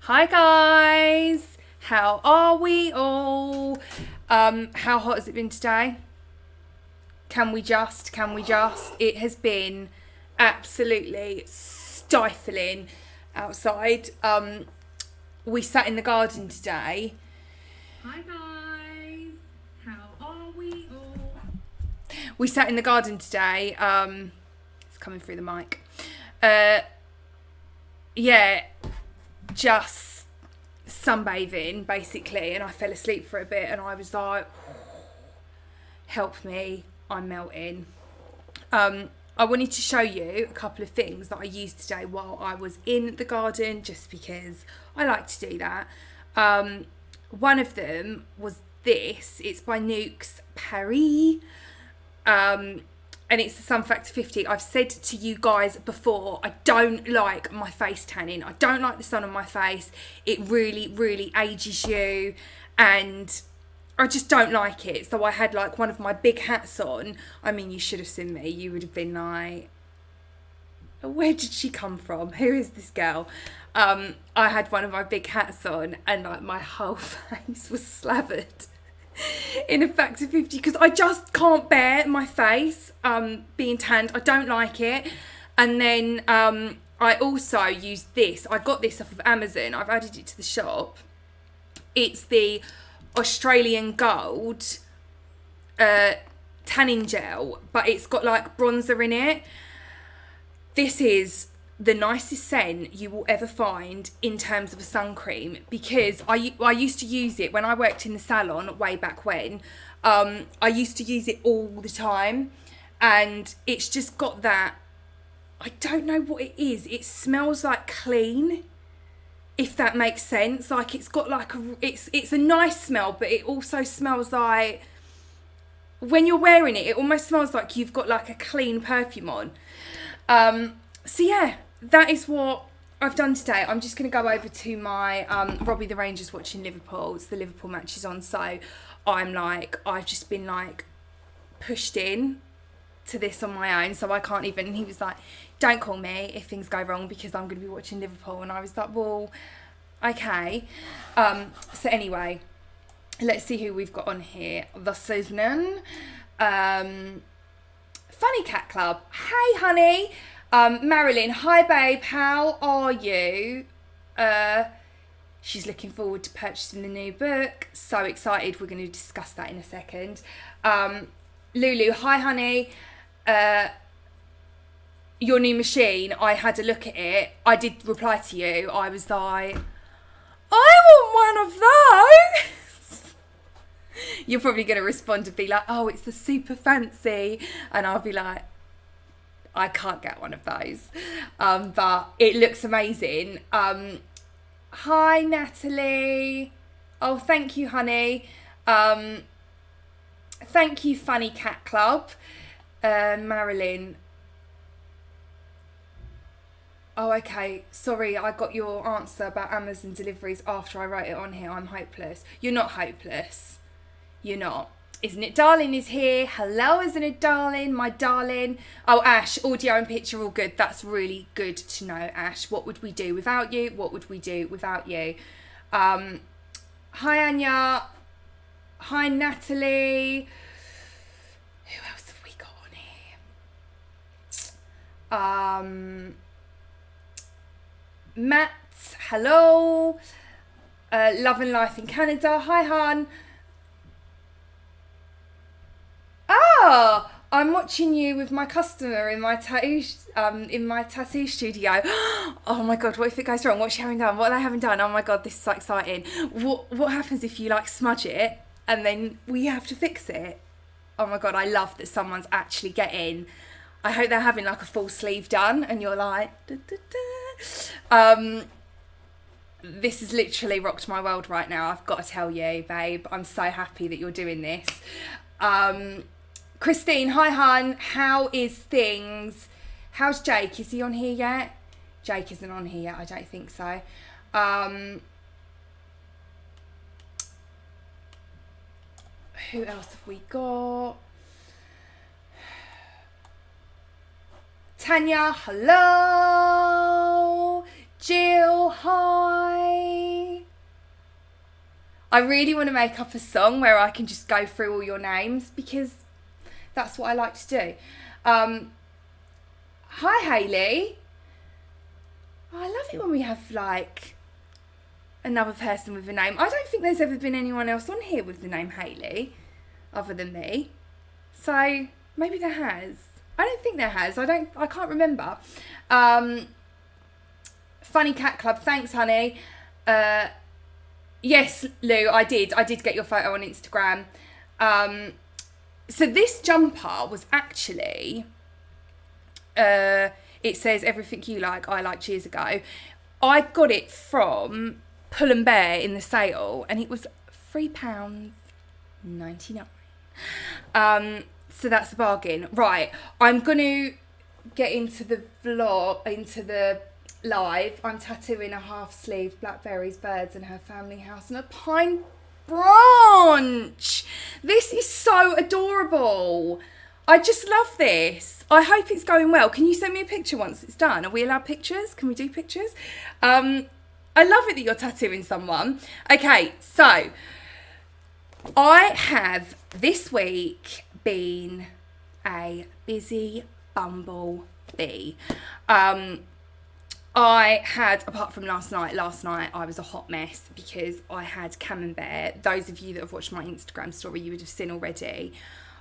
Hi guys, how are we all? How hot has it been today? Can we just? It has been absolutely stifling outside. We sat in the garden today. Hi guys, how are we all? We sat in the garden today. It's coming through the mic. Yeah, just sunbathing basically, and I fell asleep for a bit and I was like, help me, I'm melting. I wanted to show you a couple of things that I used today while I was in the garden, just because I like to do that. One of them was this. It's by Nuxe Paris. And it's the Sun Factor 50. I've said to you guys before, I don't like my face tanning. I don't like the sun on my face. It really, really ages you. And I just don't like it. So I had like one of my big hats on. I mean, you should have seen me. You would have been like, where did she come from? Who is this girl? I had one of my big hats on and like my whole face was slathered in a Factor 50 because I just can't bear my face being tanned. I don't like it. And then I also used this. I got this off of Amazon. I've added it to the shop. It's the Australian Gold tanning gel, but it's got like bronzer in it. This is the nicest scent you will ever find in terms of a sun cream, because I used to use it when I worked in the salon way back when. I used to use it all the time, and it's just got that, I don't know what it is, it smells like clean, if that makes sense. Like it's got like it's a nice smell, but it also smells like, when you're wearing it, it almost smells like you've got like a clean perfume on. So yeah, that is what I've done today. I'm just going to go over to my Robbie the Ranger's watching Liverpool. It's the Liverpool matches on, so I've just been like pushed in to this on my own, so I can't even, and he was like, don't call me if things go wrong because I'm going to be watching Liverpool. And I was like, well, okay. So anyway, let's see who we've got on here this evening. Funny Cat Club. Hey honey. Marilyn, hi babe, how are you? She's looking forward to purchasing the new book. So excited. We're going to discuss that in a second. Lulu, hi honey. Your new machine, I had a look at it. I did reply to you. I was like, I want one of those. You're probably going to respond and be like, oh, it's the super fancy. And I'll be like, I can't get one of those, but it looks amazing. Hi Natalie. Oh, thank you honey. Thank you Funny Cat Club. Marilyn. Oh, okay, sorry, I got your answer about Amazon deliveries after I wrote it on here. I'm hopeless. You're not hopeless. You're not. Isn't It Darling is here. Hello, Isn't It Darling, my darling. Oh, Ash, audio and picture all good. That's really good to know, Ash. What would we do without you? What would we do without you? Hi, Anya. Hi, Natalie. Who else have we got on here? Matt, hello. Love and Life in Canada. Hi, Han. Oh, I'm watching you with my customer in my tattoo studio. Oh my god, what if it goes wrong? What's she having done? What are they having done? Oh my god, this is so exciting. What happens if you like smudge it and then we have to fix it? Oh my god, I love that someone's actually getting, I hope they're having like a full sleeve done and you're like, da, da, da. This has literally rocked my world right now. I've got to tell you, babe, I'm so happy that you're doing this. Christine, hi hun, how is things? How's Jake? Is he on here yet? Jake isn't on here yet, I don't think so. Who else have we got? Tanya, hello. Jill, hi. I really want to make up a song where I can just go through all your names, because that's what I like to do. Hi, Hayley. Oh, I love it when we have, like, another person with a name. I don't think there's ever been anyone else on here with the name Hayley other than me. So, maybe there has. I don't think there has. I can't remember. Funny Cat Club. Thanks, honey. Yes, Lou, I did get your photo on Instagram. So this jumper was actually, it says everything you like, I liked years ago. I got it from Pull and Bear in the sale, and it was £3.99. So that's a bargain. Right, I'm going to get into the vlog, into the live. I'm tattooing a half sleeve, blackberries, birds, and her family house, and a pine branch. This is so adorable. I just love this. I hope it's going well. Can you send me a picture once it's done? Are we allowed pictures? Can we do pictures? I love it that you're tattooing someone. Okay, so I have this week been a busy bumblebee. I had, apart from last night I was a hot mess because I had camembert. Those of you that have watched my Instagram story, you would have seen already.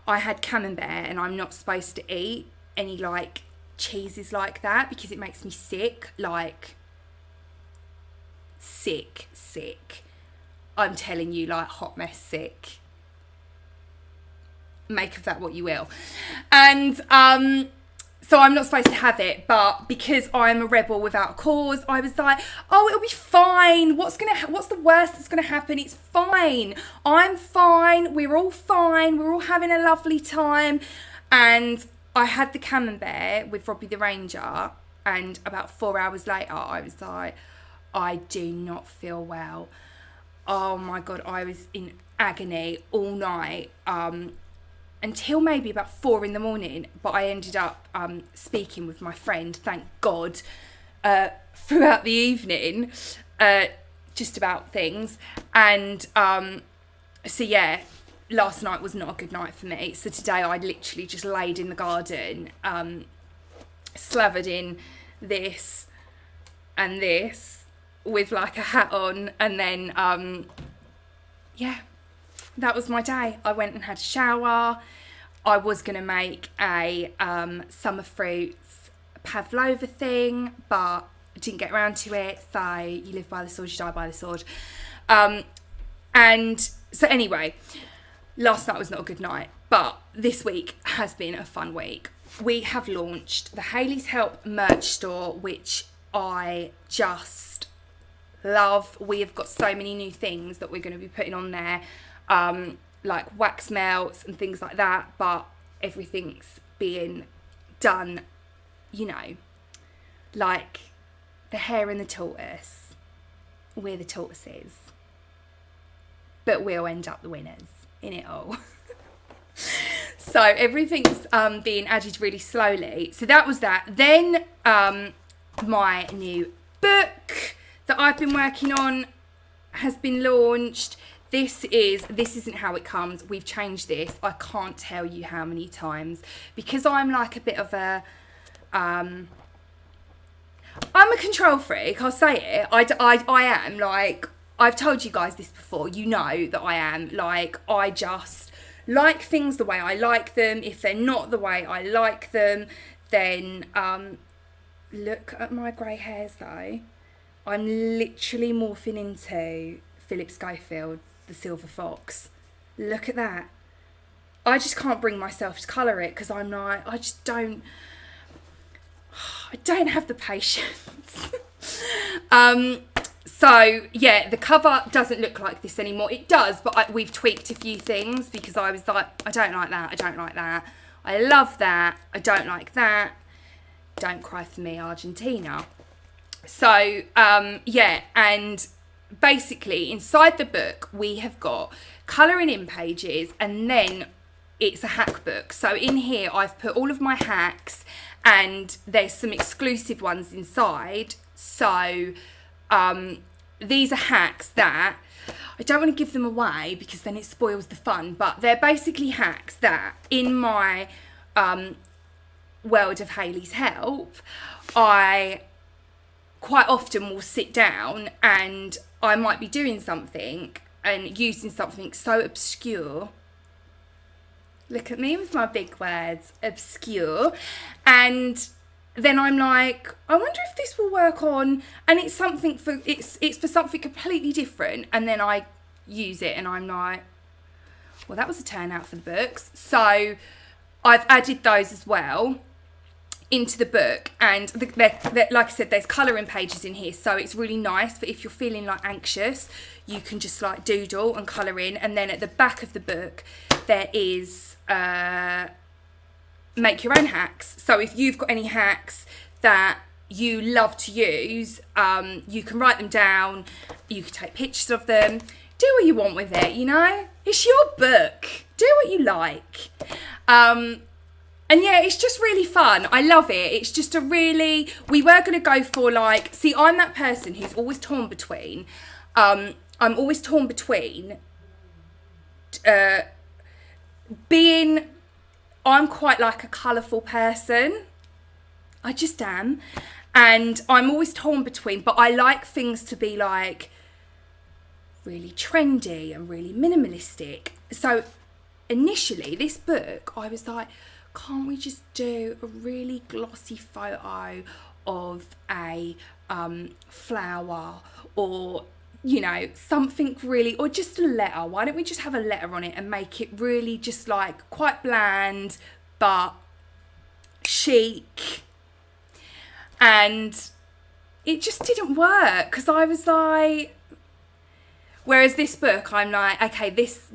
I had camembert, and I'm not supposed to eat any, like, cheeses like that because it makes me sick, like, sick. I'm telling you, like, hot mess sick. Make of that what you will. And, so I'm not supposed to have it, but because I'm a rebel without a cause, I was like, oh, it'll be fine. What's the worst that's gonna happen? It's fine. I'm fine. We're all fine. We're all having a lovely time. And I had the camembert with Robbie the Ranger, and about 4 hours later, I was like, I do not feel well. Oh my God, I was in agony all night. Until maybe about 4 a.m, but I ended up speaking with my friend, thank God, throughout the evening, just about things. And so yeah, last night was not a good night for me. So today I literally just laid in the garden, slathered in this and this with like a hat on, and then yeah. That was my day. I went and had a shower. I was going to make a summer fruits pavlova thing, but I didn't get around to it. So you live by the sword, you die by the sword. And so anyway, last night was not a good night, but this week has been a fun week. We have launched the Hayley's Help merch store, which I just love. We have got so many new things that we're going to be putting on there. Like wax melts and things like that, but everything's being done, you know, like the hare and the tortoise. We're the tortoises, but we'll end up the winners in it all. So everything's being added really slowly. So that was that. Then my new book that I've been working on has been launched. This isn't how it comes. We've changed this. I can't tell you how many times, because I'm like a bit of a, I'm a control freak. I'll say it. I am, like, I've told you guys this before. You know that I am. Like, I just like things the way I like them. If they're not the way I like them, then, look at my grey hairs though. I'm literally morphing into Philip Schofield, the Silver Fox. Look at that. I just can't bring myself to colour it because I'm like, I don't have the patience. So yeah, the cover doesn't look like this anymore. It does, but we've tweaked a few things because I was like, I don't like that, I don't like that. I love that, I don't like that. Don't cry for me, Argentina. So yeah, and basically inside the book we have got colouring in pages, and then it's a hack book. So in here I've put all of my hacks, and there's some exclusive ones inside. So these are hacks that I don't want to give them away because then it spoils the fun, but they're basically hacks that in my world of Hayley's Help, I quite often will sit down and I might be doing something and using something so obscure. Look at me with my big words, obscure. And then I'm like, I wonder if this will work on, and it's something for, it's for something completely different. And then I use it and I'm like, well, that was a turnout for the books. So I've added those as well into the book, and like I said, there's colouring pages in here, so it's really nice for if you're feeling like anxious, you can just like doodle and colour in. And then at the back of the book there is make your own hacks. So if you've got any hacks that you love to use, you can write them down, you can take pictures of them, do what you want with it, you know, it's your book, do what you like. And yeah, it's just really fun. I love it. It's just a really, we were going to go for like, see, I'm that person who's always torn between, I'm always torn between being, I'm quite like a colourful person. I just am. And I'm always torn between, but I like things to be like really trendy and really minimalistic. So initially, this book, I was like, can't we just do a really glossy photo of a flower, or, you know, something really, or just a letter? Why don't we just have a letter on it and make it really just like quite bland but chic? And it just didn't work because I was like, whereas this book, I'm like, okay, this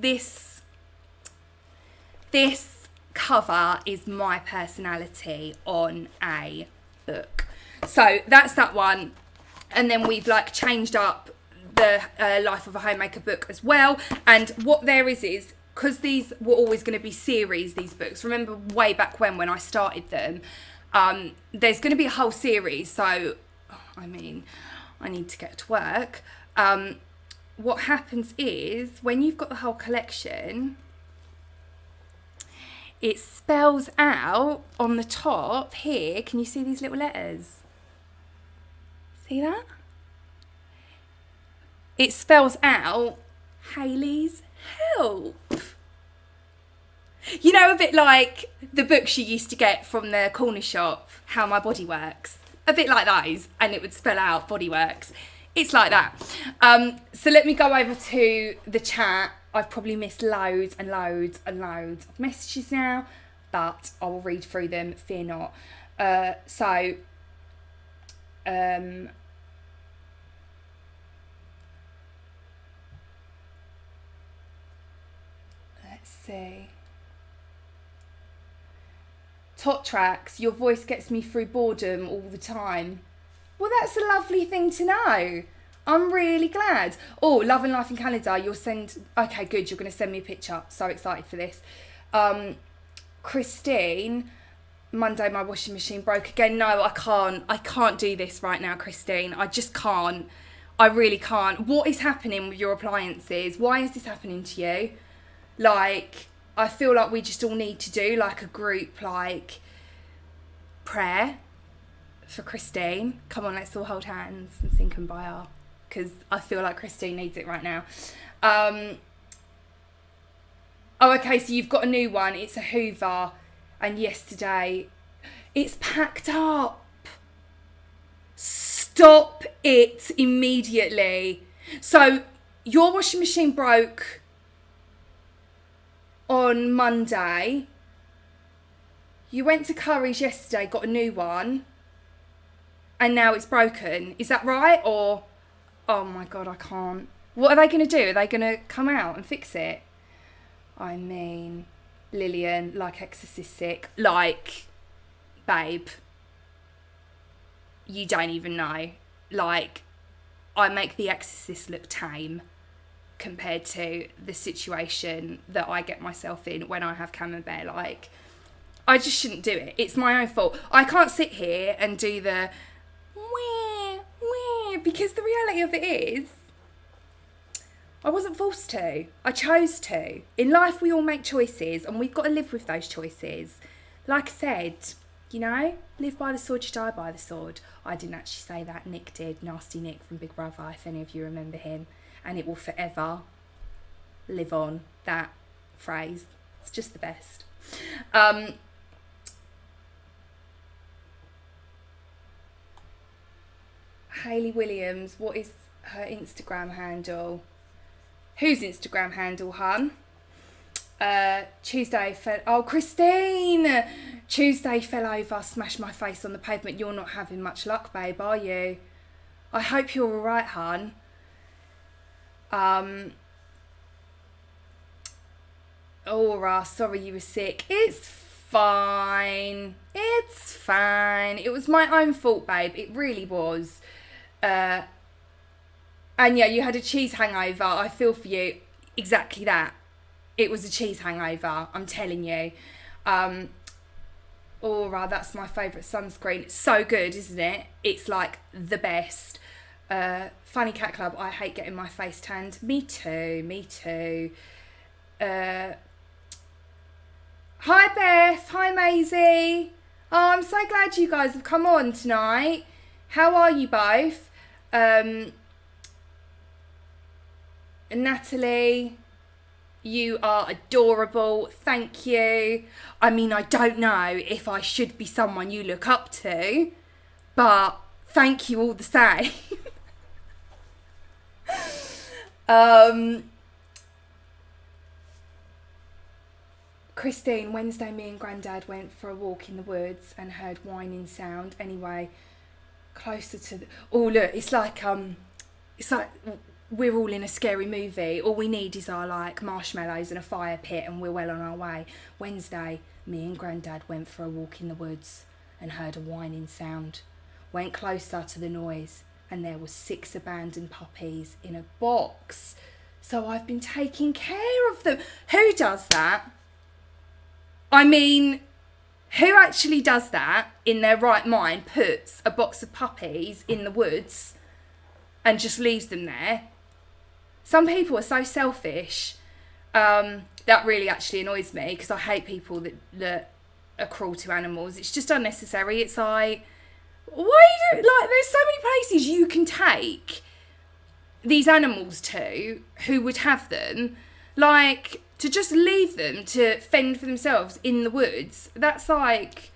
cover is my personality on a book. So that's that one. And then we've like changed up the Life of a Homemaker book as well. And what there is because these were always going to be series, these books, remember way back when I started them, there's going to be a whole series. So I mean, I need to get to work. What happens is when you've got the whole collection, it spells out on the top here. Can you see these little letters? See that? It spells out Hayley's Help. You know, a bit like the books you used to get from the corner shop, How My Body Works. A bit like those, and it would spell out Body Works. It's like that. So let me go over to the chat. I've probably missed loads and loads and loads of messages now, but I will read through them, fear not. Let's see. Tot Tracks, your voice gets me through boredom all the time. Well, that's a lovely thing to know. I'm really glad. Oh, Love and Life in Canada, you'll send... Okay, good, you're going to send me a picture. So excited for this. Christine, Monday my washing machine broke again. No, I can't do this right now, Christine. I just can't. I really can't. What is happening with your appliances? Why is this happening to you? Like, I feel like we just all need to do like a group, like, prayer for Christine. Come on, let's all hold hands and sing Kumbaya, because I feel like Christine needs it right now. Oh, okay, so you've got a new one. It's a Hoover, and yesterday it's packed up. Stop it immediately. So your washing machine broke on Monday. You went to Curry's yesterday, got a new one, and now it's broken. Is that right? Or, oh my God, I can't. What are they going to do? Are they going to come out and fix it? I mean, Lillian, like Exorcist sick. Like, babe, you don't even know. Like, I make The Exorcist look tame compared to the situation that I get myself in when I have Camembert. Like, I just shouldn't do it. It's my own fault. I can't sit here and do the wah, wah, because the reality of it is, I wasn't forced to. I chose to. In life, we all make choices, and we've got to live with those choices. Like I said, you know, live by the sword, you die by the sword. I didn't actually say that. Nick did. Nasty Nick from Big Brother, if any of you remember him. And it will forever live on, that phrase. It's just the best. Hayley Williams, what is her Instagram handle? Whose Instagram handle, hun? Tuesday fell... Oh, Christine! Tuesday fell over, smashed my face on the pavement. You're not having much luck, babe, are you? I hope you're all right, hun. Aura, sorry you were sick. It's fine. It's fine. It was my own fault, babe. It really was. And yeah, you had a cheese hangover. I feel for you. Exactly that. It was a cheese hangover. I'm telling you. Aura, that's my favourite sunscreen. It's so good, isn't it? It's like the best. Funny Cat Club, I hate getting my face tanned. Me too, me too. Hi Beth, hi Maisie. Oh, I'm so glad you guys have come on tonight. How are you both? Natalie, you are adorable. Thank you. I mean, I don't know if I should be someone you look up to, but thank you all the same. Christine, Wednesday me and Grandad went for a walk in the woods and heard whining sound. Anyway, closer to the... Oh look, it's like we're all in a scary movie. All we need is our like marshmallows and a fire pit and we're well on our way. Wednesday, me and Grandad went for a walk in the woods and heard a whining sound. Went closer to the noise and there were 6 abandoned puppies in a box. So I've been taking care of them. Who does that? I mean, who actually does that in their right mind, puts a box of puppies in the woods and just leaves them there? Some people are so selfish. That really actually annoys me because I hate people that are cruel to animals. It's just unnecessary. It's like, why do you, like, there's so many places you can take these animals to who would have them. Like, to just leave them to fend for themselves in the woods, that's like...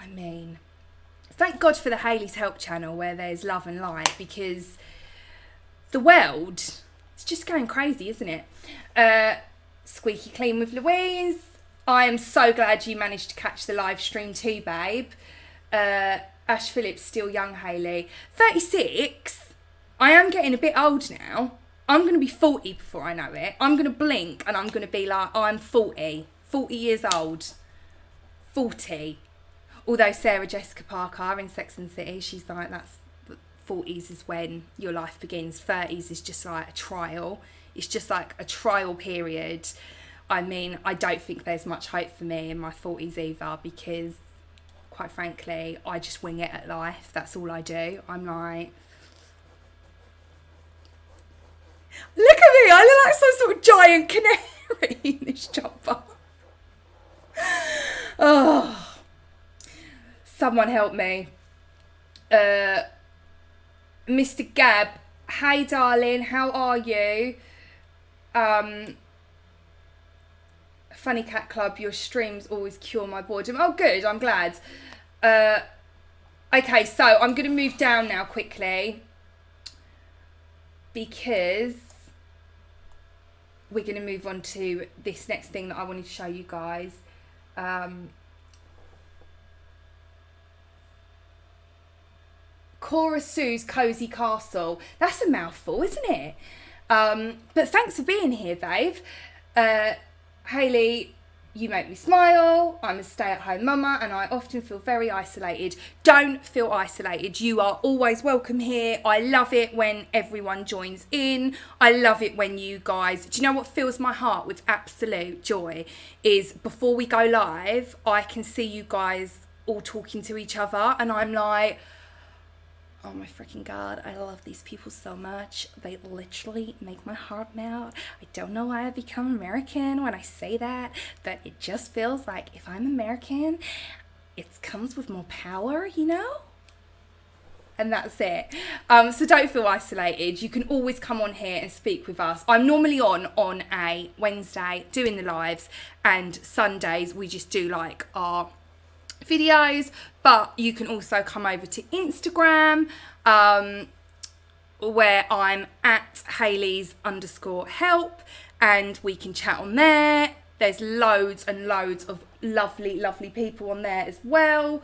I mean, thank God for the Hayley's Help channel where there's love and light, because the world is just going crazy, isn't it? Squeaky Clean with Louise. I am so glad you managed to catch the live stream too, babe. Ash Phillips, still young, Hayley. 36? I am getting a bit old now. I'm going to be 40 before I know it. I'm going to blink and I'm going to be like, oh, I'm 40. 40 years old. 40. Although Sarah Jessica Parker in Sex and the City, she's like, that's 40s is when your life begins. 30s is just like a trial. It's just like a trial period. I mean, I don't think there's much hope for me in my 40s either, because quite frankly, I just wing it at life. That's all I do. I'm like... Look at me, I look like some sort of giant canary in this jumper. Oh, someone help me. Mr. Gab, hey darling, how are you? Funny Cat Club, your streams always cure my boredom. Oh good, I'm glad. Okay, so I'm going to move down now quickly, because we're going to move on to this next thing that I wanted to show you guys. Cora Sue's Cozy Castle. That's a mouthful, isn't it? But thanks for being here, babe. Hayley, you make me smile. I'm a stay-at-home mama and I often feel very isolated. Don't feel isolated. You are always welcome here. I love it when everyone joins in. I love it when you guys... Do you know what fills my heart with absolute joy? Is before we go live, I can see you guys all talking to each other and I'm like... Oh my freaking God, I love these people so much. They literally make my heart melt. I don't know why I become American when I say that, but it just feels like if I'm American, it comes with more power, you know? And that's it. So don't feel isolated. You can always come on here and speak with us. I'm normally on a Wednesday doing the lives, and Sundays we just do like our videos, but you can also come over to Instagram, where I'm at Hayley's_help, and we can chat on there. There's loads and loads of lovely people on there as well.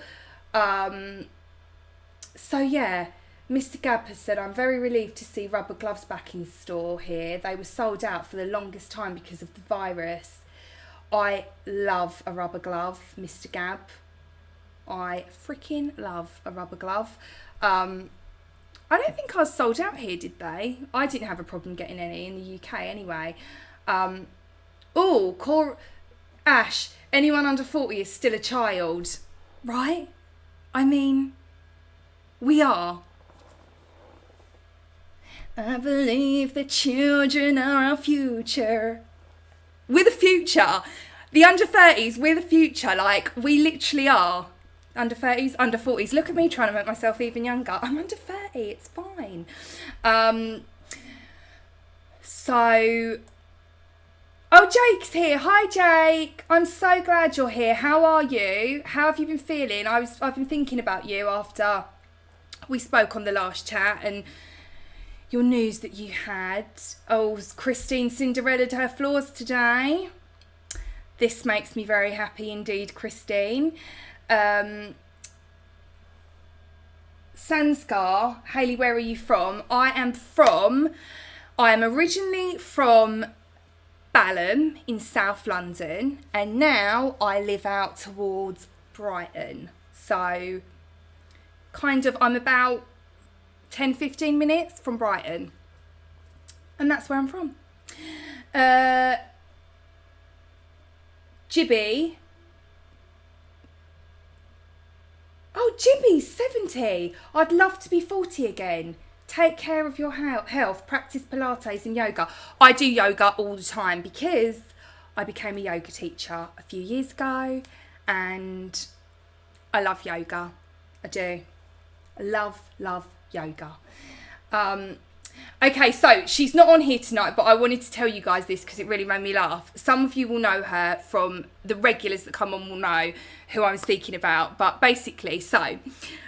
So yeah, Mr. Gab has said, I'm very relieved to see rubber gloves back in store here. They were sold out for the longest time because of the virus. I love a rubber glove, Mr. Gab. I freaking love a rubber glove. I don't think I was sold out here, did they? I didn't have a problem getting any in the UK anyway. Ash, anyone under 40 is still a child, right? I mean, we are. I believe the children are our future. We're the future. The under 30s, we're the future. Like, we literally are. Under 30s, under 40s. Look at me trying to make myself even younger. I'm under 30, it's fine. Oh, Jake's here. Hi, Jake. I'm so glad you're here. How are you? How have you been feeling? I've been thinking about you after we spoke on the last chat, and your news that you had. Oh, Christine Cinderellaed her floors today. This makes me very happy indeed, Christine. Sanskar, Hayley, where are you from? I am originally from Balham in South London, and now I live out towards Brighton. So kind of, I'm about 10-15 minutes from Brighton, and that's where I'm from. Jibby. Oh, Jibby's 70. I'd love to be 40 again. Take care of your health, practice Pilates and yoga. I do yoga all the time because I became a yoga teacher a few years ago, and I love yoga. I do. I love yoga. Okay, so she's not on here tonight, but I wanted to tell you guys this because it really made me laugh. Some of you will know her from the regulars that come on will know who I'm speaking about. But basically, so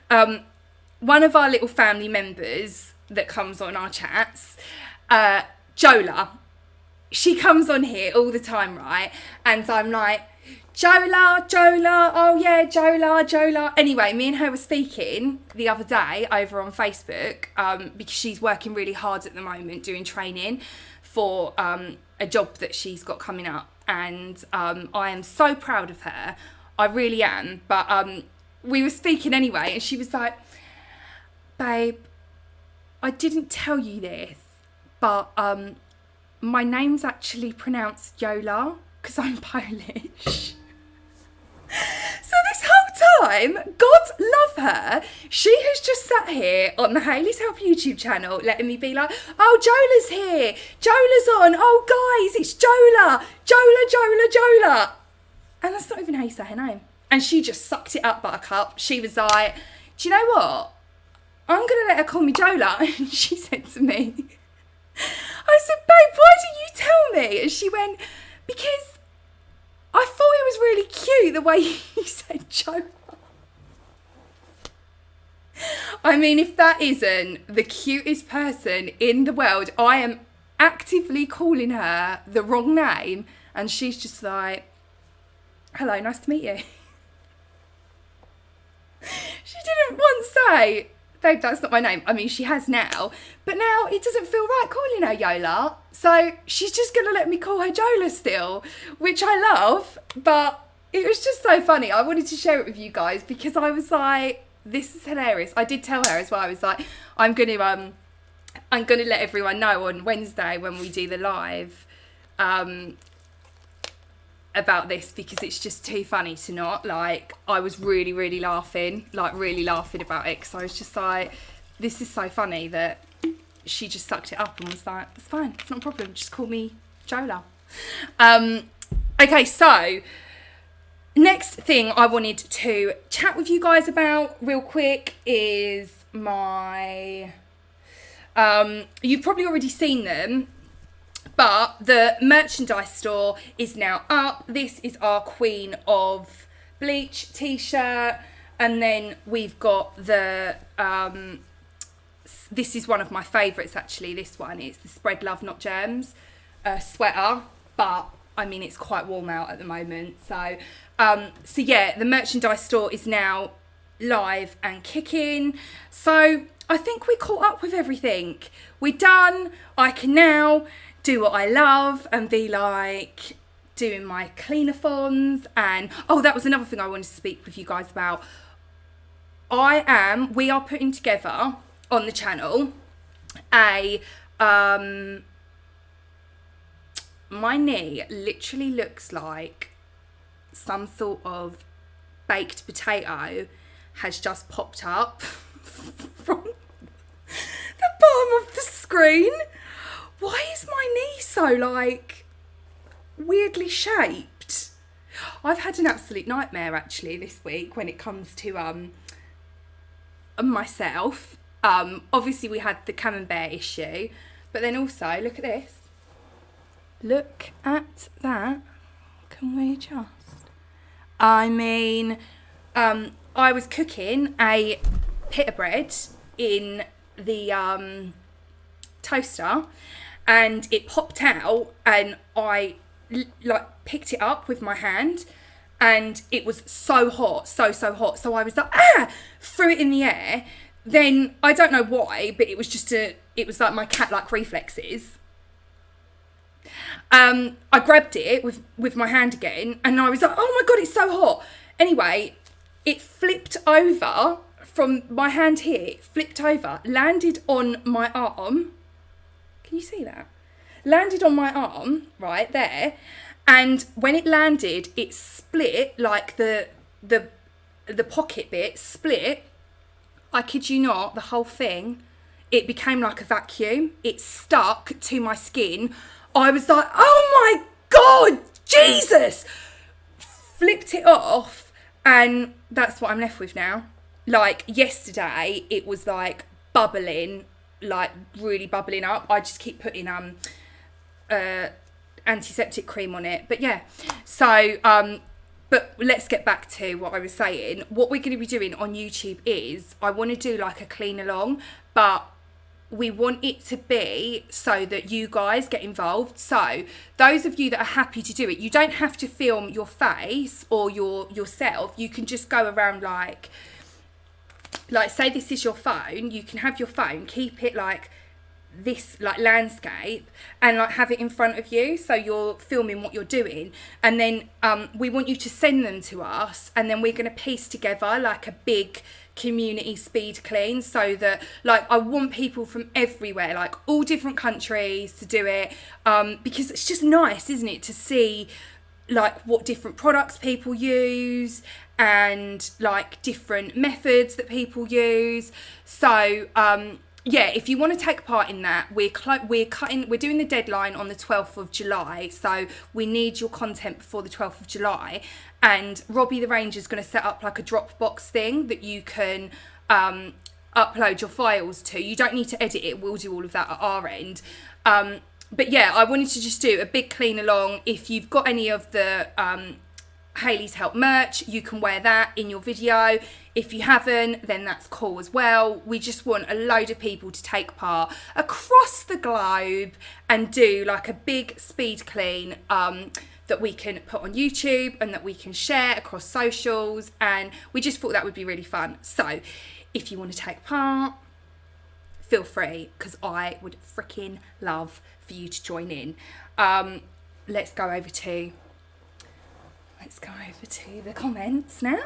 one of our little family members that comes on our chats, Jola, she comes on here all the time, right? And I'm like, Jola, oh yeah, Jola. Anyway, me and her were speaking the other day over on Facebook, because she's working really hard at the moment doing training for a job that she's got coming up. And I am so proud of her. I really am. But we were speaking anyway, and she was like, babe, I didn't tell you this, but my name's actually pronounced Yola because I'm Polish. So this whole time, God love her, she has just sat here on the Hayley's Help YouTube channel letting me be like, oh, Jola's here, Jola's on, oh guys, it's Jola. And that's not even how you say her name. And she just sucked it up, Buttercup. She was like, do you know what? I'm going to let her call me Jola. And she said to me, I said, babe, why did you tell me? And she went, because I thought it was really cute the way you said Jola. I mean, if that isn't the cutest person in the world, I am actively calling her the wrong name, and she's just like, hello, nice to meet you. She didn't once say, babe, that's not my name. I mean, she has now, but now it doesn't feel right calling her Yola. So she's just going to let me call her Jola still, which I love, but it was just so funny. I wanted to share it with you guys because I was like, this is hilarious. I did tell her as well. I was like, I'm going to let everyone know on Wednesday when we do the live, about this, because it's just too funny to not. Like, I was really laughing about it, because I was just like, this is so funny that she just sucked it up and was like, it's fine, it's not a problem, just call me Jola. Okay, so next thing I wanted to chat with you guys about real quick is my, you've probably already seen them, but the merchandise store is now up. This is our Queen of Bleach t-shirt, and then we've got the, this is one of my favourites actually, this one, it's the Spread Love Not Germs sweater, but I mean it's quite warm out at the moment, so yeah, the merchandise store is now live and kicking, so I think we caught up with everything. We're done. I can now do what I love and be like doing my clean-a-thons, and oh, that was another thing I wanted to speak with you guys about. We are putting together on the channel a my knee literally looks like some sort of baked potato has just popped up from the bottom of the screen. Why is my knee so like weirdly shaped? I've had an absolute nightmare actually this week when it comes to myself. Obviously we had the camembert issue, but then also look at this. Look at that. Can we just? I mean, I was cooking a pita bread in the toaster, and it popped out, and I like picked it up with my hand, and it was so hot, so hot. So I was like, threw it in the air. Then I don't know why, but it was just it was like my cat-like reflexes. I grabbed it with my hand again, and I was like, oh my God, it's so hot. Anyway, it flipped over from my hand here, it flipped over, landed on my arm. Can you see that? Landed on my arm, right there. And when it landed, it split, like the pocket bit split. I kid you not, the whole thing, it became like a vacuum. It stuck to my skin. I was like, oh my God, Jesus! Flipped it off, and that's what I'm left with now. Like yesterday, it was like bubbling, like really bubbling up. I just keep putting antiseptic cream on it. But yeah, so but let's get back to what I was saying. What we're going to be doing on YouTube is I want to do like a clean along, but we want it to be so that you guys get involved. So those of you that are happy to do it, you don't have to film your face or yourself. You can just go around like say this is your phone. You can have your phone, keep it like this, like landscape, and like have it in front of you, so you're filming what you're doing, and then we want you to send them to us, and then we're going to piece together like a big community speed clean, so that like I want people from everywhere, like all different countries, to do it, because it's just nice, isn't it, to see like what different products people use and like different methods that people use. So yeah, if you want to take part in that, we're doing the deadline on the 12th of July, so we need your content before the 12th of July, and Robbie the Ranger's going to set up like a Dropbox thing that you can upload your files to. You don't need to edit it, we'll do all of that at our end. But yeah, I wanted to just do a big clean along. If you've got any of the Hayley's Help merch, you can wear that in your video. If you haven't, then that's cool as well. We just want a load of people to take part across the globe and do like a big speed clean that we can put on YouTube and that we can share across socials, and we just thought that would be really fun. So if you want to take part, feel free, because I would freaking love for you to join in. Let's go over to the comments now.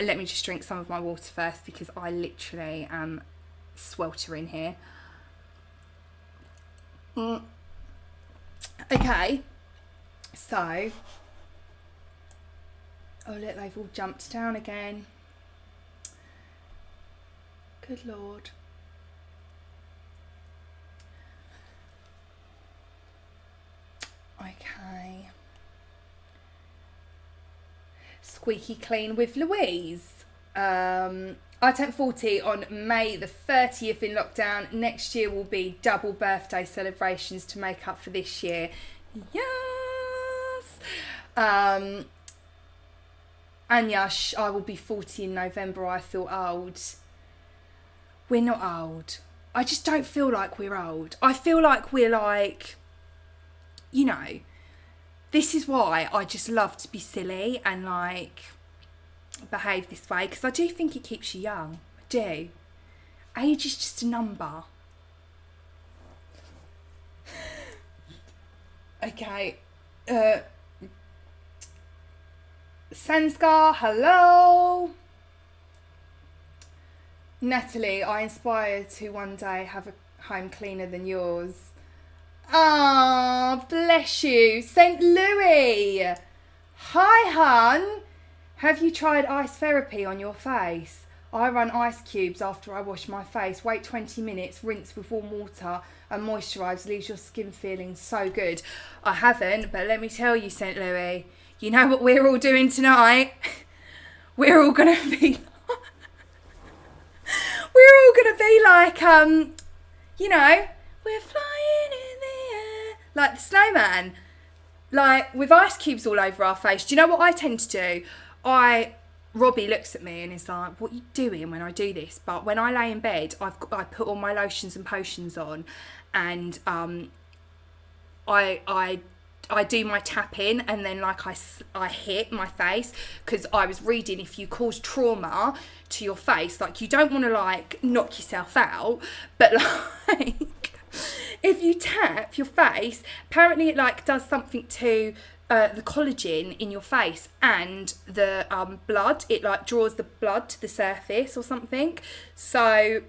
Let me just drink some of my water first, because I literally am sweltering here. Okay, so, oh look, they've all jumped down again. Good Lord. Okay. Squeaky clean with Louise. I turned 40 on May the 30th in lockdown. Next year will be double birthday celebrations to make up for this year. Yes. Anya, I will be 40 in November. I feel old. We're not old. I just don't feel like we're old. I feel like we're like, you know, this is why I just love to be silly and like behave this way, because I do think it keeps you young. I do. Age is just a number. Okay. Sanskar, hello. Natalie, I aspire to one day have a home cleaner than yours. Ah, bless you. St. Louis. Hi, hun. Have you tried ice therapy on your face? I run ice cubes after I wash my face. Wait 20 minutes, rinse with warm water and moisturise. Leaves your skin feeling so good. I haven't, but let me tell you, St. Louis, you know what we're all doing tonight? We're all going to be... we're all going to be like, you know, we're flying in the air. Like the snowman. Like with ice cubes all over our face. Do you know what I tend to do? Robbie looks at me and is like, what are you doing when I do this? But when I lay in bed, I put all my lotions and potions on, and I do my tapping, and then like I hit my face, because I was reading if you cause trauma to your face, like you don't want to like knock yourself out, but like if you tap your face, apparently it like does something to the collagen in your face and the blood. It like draws the blood to the surface or something. So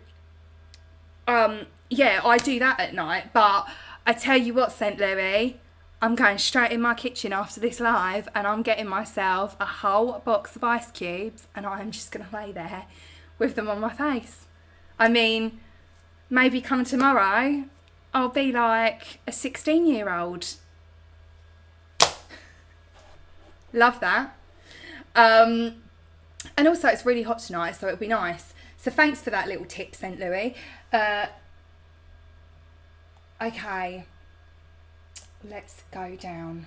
yeah, I do that at night. But I tell you what, St. Louis, I'm going straight in my kitchen after this live and I'm getting myself a whole box of ice cubes and I'm just going to lay there with them on my face. I mean, maybe come tomorrow, I'll be like a 16-year-old. Love that. And also it's really hot tonight, so it'll be nice. So thanks for that little tip, St. Louis. Okay. Let's go down.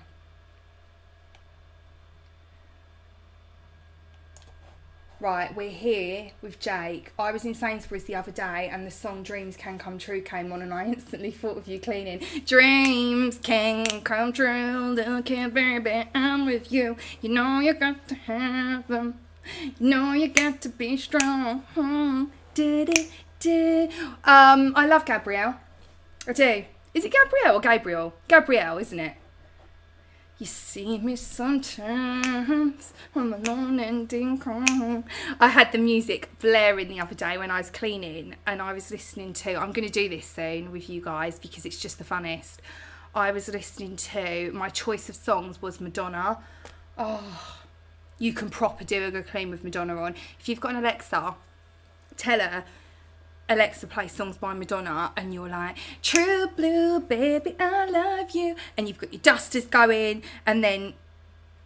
Right, we're here with Jake. I was in Sainsbury's the other day and the song Dreams Can Come True came on and I instantly thought of you cleaning. Dreams can come true, look at baby, I'm with you. You know you got to have them. You know you got to be strong. I love Gabrielle. I do. Is it Gabrielle or Gabriel? Gabrielle, isn't it? You see me sometimes when I'm alone and home. I had the music blaring the other day when I was cleaning and I was listening to, I'm going to do this soon with you guys because it's just the funnest. I was listening to, my choice of songs was Madonna. Oh, you can proper do a good clean with Madonna on. If you've got an Alexa, tell her, Alexa, play songs by Madonna, and you're like, true blue, baby, I love you. And you've got your dusters going, and then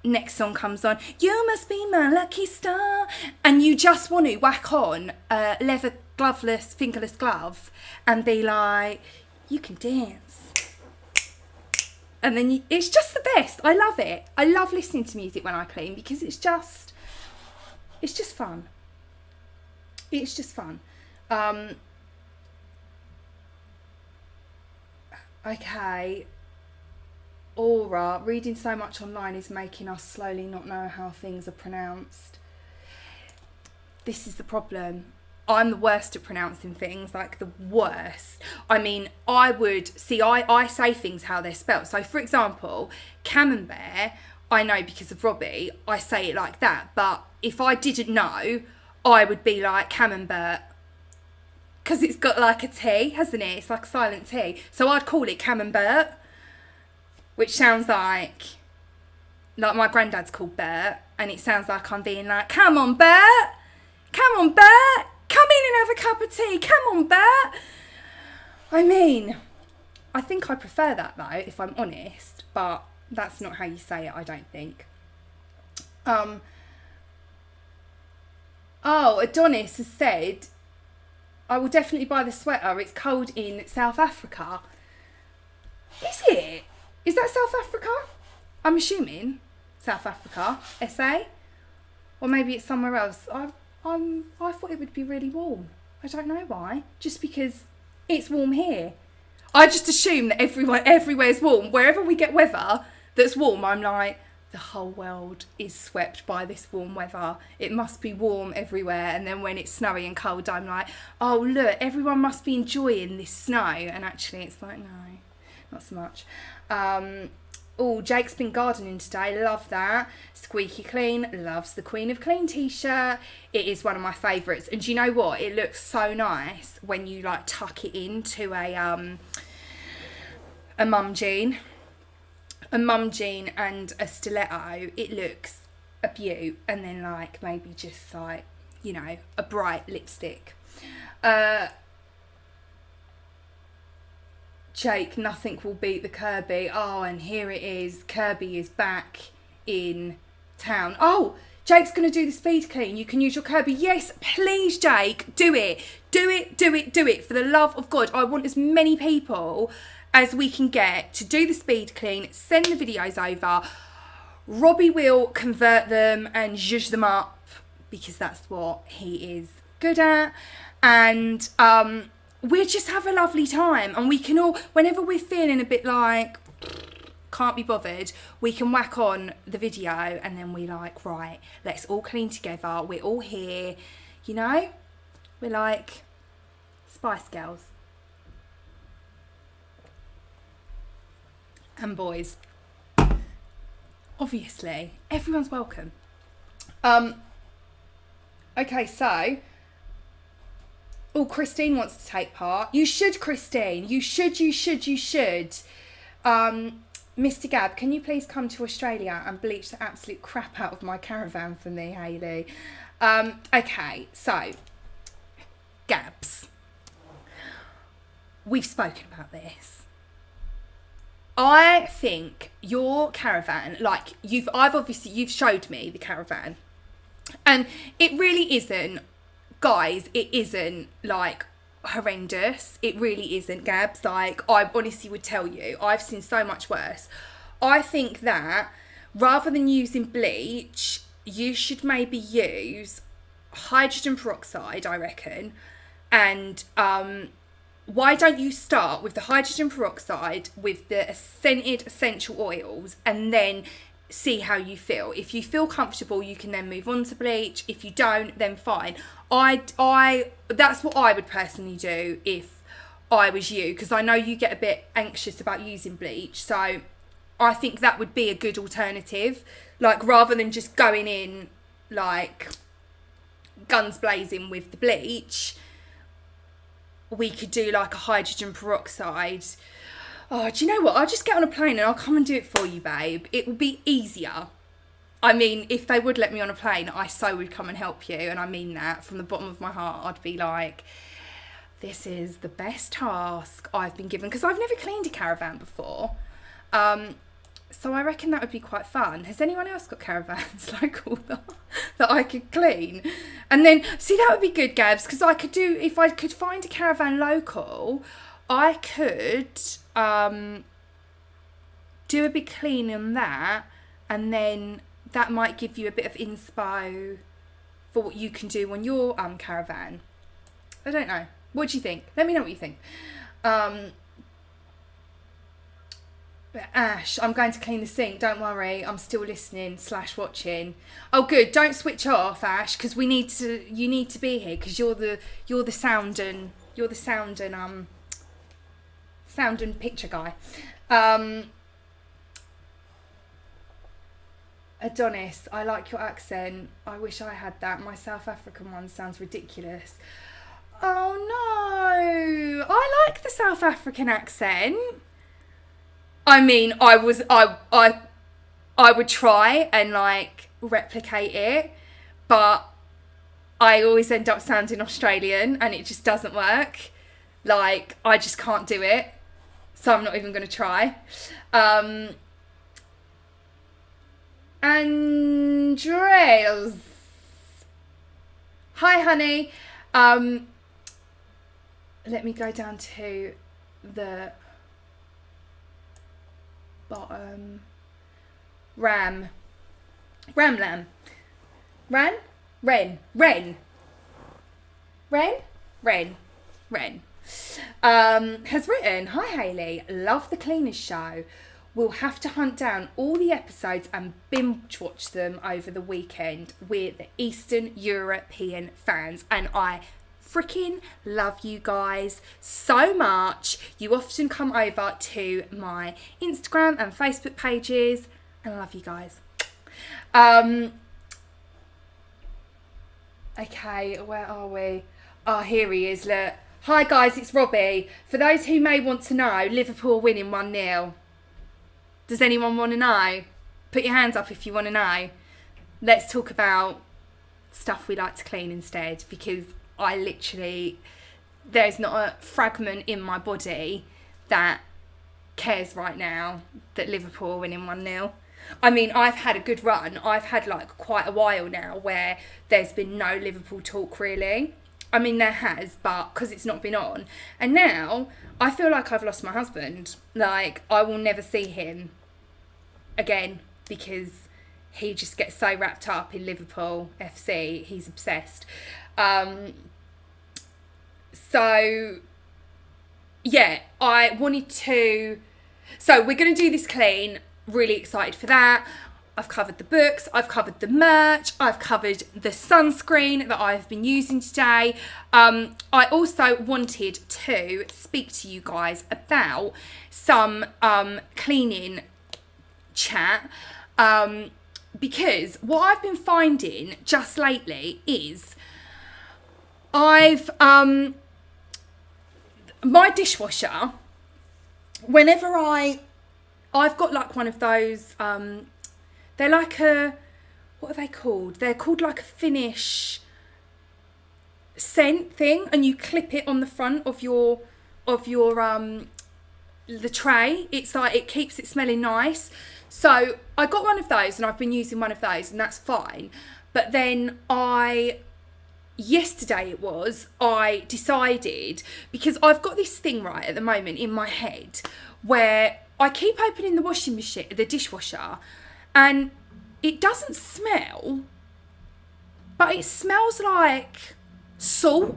next song comes on, you must be my lucky star. And you just want to whack on a leather gloveless, fingerless glove and be like, you can dance. And then it's just the best. I love it. I love listening to music when I clean because it's just fun. It's just fun. Okay. Aura, reading so much online is making us slowly not know how things are pronounced. This is the problem. I'm the worst at pronouncing things, like the worst. I mean, I say things how they're spelled. So for example, camembert, I know because of Robbie, I say it like that. But if I didn't know, I would be like camembert. Because it's got like a T, hasn't it? It's like a silent T. So I'd call it camembert, which sounds like my granddad's called Bert, and it sounds like I'm being like, come on, Bert, come in and have a cup of tea, come on, Bert. I I think I prefer that though, if I'm honest, but that's not how you say it, I don't think. Adonis has said, I will definitely buy the sweater. It's cold in South Africa. Is it? Is that South Africa? I'm assuming South Africa, SA, or maybe it's somewhere else. I thought it would be really warm. I don't know why. Just because it's warm here. I just assume that everywhere's warm. Wherever we get weather that's warm, I'm like, the whole world is swept by this warm weather. It must be warm everywhere. And then when it's snowy and cold, I'm like, oh look, everyone must be enjoying this snow. And actually it's like, no, not so much. Jake's been gardening today. Love that. Squeaky Clean loves the Queen of Clean t-shirt. It is one of my favourites. And do you know what? It looks so nice when you like tuck it into a mum jean. A mum jean and a stiletto. It looks a beaut. And then like maybe just like, you know, a bright lipstick. Jake, nothing will beat the Kirby. Oh, and here it is. Kirby is back in town. Oh, Jake's going to do the speed clean. You can use your Kirby. Yes, please, Jake. Do it. Do it, do it, do it. For the love of God, I want as many people as we can get to do the speed clean. Send the videos over. Robbie will convert them and zhuzh them up because that's what he is good at. And we'll just have a lovely time, and we can all, whenever we're feeling a bit like can't be bothered, we can whack on the video and then we like, right, let's all clean together. We're all here, you know, we're like Spice Girls and boys. Obviously everyone's welcome. Okay, so Christine wants to take part. You should, Christine. You should. Mr. Gab, can you please come to Australia and bleach the absolute crap out of my caravan for me, Hayley? Okay, so, Gabs. We've spoken about this. I think your caravan, like, you've showed me the caravan. And it really isn't, guys, it isn't like horrendous. It really isn't, Gabs. Like, I honestly would tell you, I've seen so much worse. I think that rather than using bleach, you should maybe use hydrogen peroxide, I reckon. And why don't you start with the hydrogen peroxide with the scented essential oils and then see how you feel. If you feel comfortable, you can then move on to bleach. If you don't, then fine. That's what I would personally do if I was you, because I know you get a bit anxious about using bleach. So I think that would be a good alternative. Like, rather than just going in like guns blazing with the bleach, we could do like a hydrogen peroxide. Oh, do you know what? I'll just get on a plane and I'll come and do it for you, babe. It will be easier. I mean, if they would let me on a plane, I so would come and help you. And I mean that from the bottom of my heart. I'd be like, this is the best task I've been given. Because I've never cleaned a caravan before. So I reckon that would be quite fun. Has anyone else got caravans like all that I could clean? And then, see, that would be good, Gabs. Because I could do, if I could find a caravan local, I could do a big clean on that, and then that might give you a bit of inspo for what you can do on your caravan. I don't know. What do you think? Let me know what you think. But Ash, I'm going to clean the sink. Don't worry, I'm still listening / watching. Oh, good. Don't switch off, Ash, because you need to be here because you're the sound and sound and picture guy. Adonis, I like your accent. I wish I had that. My South African one sounds ridiculous. Oh no, I like the South African accent. I mean, I would try and like replicate it, but I always end up sounding Australian and it just doesn't work. Like, I just can't do it. so I'm not even going to try. Andres. Hi, honey. Let me go down to the bottom. Ram. Ren. Has written, hi Hayley, love the Cleaners show. We'll have to hunt down all the episodes and binge watch them over the weekend. We're the Eastern European fans and I freaking love you guys so much. You often come over to my Instagram and Facebook pages and I love you guys. Okay, where are we? Oh, here he is, look. Hi guys, it's Robbie. For those who may want to know, Liverpool winning 1-0. Does anyone want to know? Put your hands up if you want to know. Let's talk about stuff we like to clean instead, because I literally, there's not a fragment in my body that cares right now that Liverpool are winning 1-0. I mean, I've had a good run. I've had like quite a while now where there's been no Liverpool talk really. I mean, there has, but because it's not been on. And now I feel like I've lost my husband. Like, I will never see him again because he just gets so wrapped up in Liverpool FC. He's obsessed. So, yeah, I wanted to... So, we're going to do this clean. Really excited for that. I've covered the books, I've covered the merch, I've covered the sunscreen that I've been using today. I also wanted to speak to you guys about some cleaning chat because what I've been finding just lately is my dishwasher, whenever I've got like one of those they're like what are they called? They're called like a Finnish scent thing, and you clip it on the front of your the tray. It's like, it keeps it smelling nice. So I got one of those and I've been using one of those and that's fine. But then yesterday I decided, because I've got this thing right at the moment in my head where I keep opening the washing machine, the dishwasher, and it doesn't smell, but it smells like salt.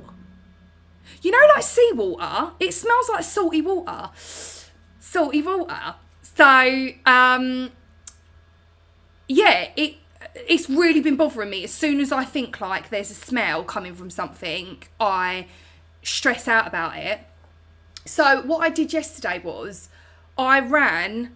You know, like seawater? It smells like salty water. So, yeah, it's really been bothering me. As soon as I think like there's a smell coming from something, I stress out about it. So what I did yesterday was I ran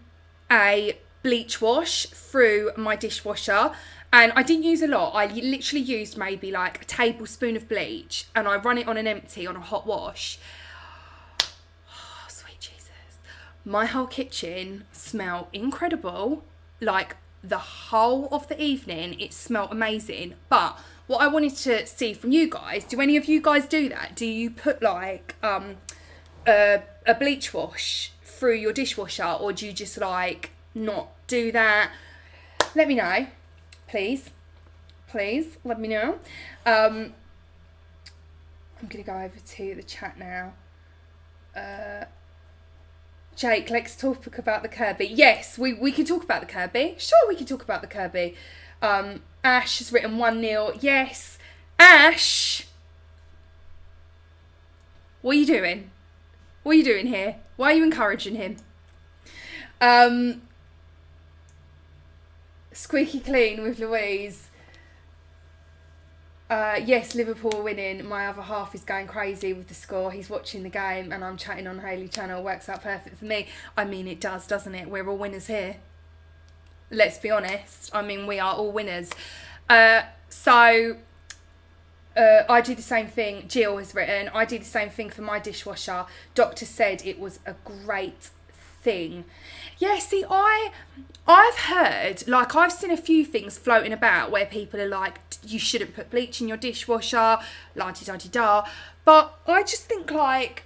a bleach wash through my dishwasher, and I didn't use a lot. I literally used maybe like a tablespoon of bleach, and I run it on an empty on a hot wash. Oh, sweet Jesus. My whole kitchen smelled incredible. Like the whole of the evening, it smelled amazing. But what I wanted to see from you guys, do any of you guys do that? Do you put like a bleach wash through your dishwasher, or do you just like not do that? Let me know, please let me know. I'm gonna go over to the chat now. Jake, let's talk about the Kirby. Yes, we can talk about the Kirby. Sure, we can talk about the Kirby. Ash has written 1-0. Yes, Ash, what are you doing? What are you doing here? Why are you encouraging him? Squeaky clean with Louise. Yes, Liverpool are winning. My other half is going crazy with the score. He's watching the game and I'm chatting on Hayley channel. Works out perfect for me. I mean, it does, doesn't it? We're all winners here. Let's be honest. I mean, we are all winners. So I do the same thing. Jill has written, I do the same thing for my dishwasher. Doctor said it was a great thing. Yeah, see, I've heard, like, I've seen a few things floating about where people are like, you shouldn't put bleach in your dishwasher, la-di-da-di-da. But I just think, like,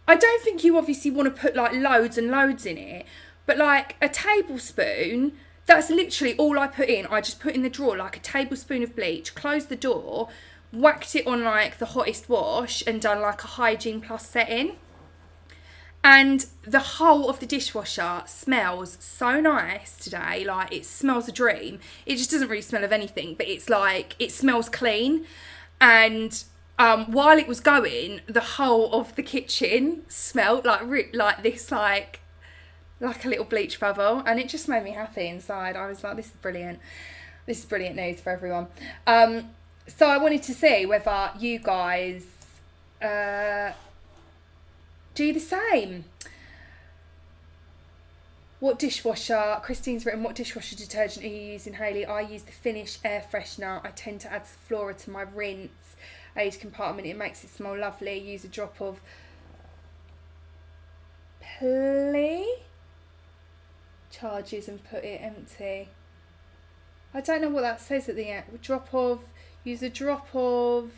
I don't think you obviously want to put like loads and loads in it, but like a tablespoon, that's literally all I put in. I just put in the drawer like a tablespoon of bleach, closed the door, whacked it on like the hottest wash and done like a Hygiene Plus setting. And the whole of the dishwasher smells so nice today. Like, it smells a dream. It just doesn't really smell of anything, but it's like, it smells clean. And while it was going, the whole of the kitchen smelled like this, like a little bleach bubble. And it just made me happy inside. I was like, this is brilliant. This is brilliant news for everyone. So I wanted to see whether you guys do the same. What dishwasher, Christine's written, what dishwasher detergent are you using, Hayley? I use the Finish air freshener. I tend to add Flora to my rinse. Aid compartment, it makes it smell lovely. Use a drop of plea charges and put it empty. I don't know what that says at the end. Use a drop of,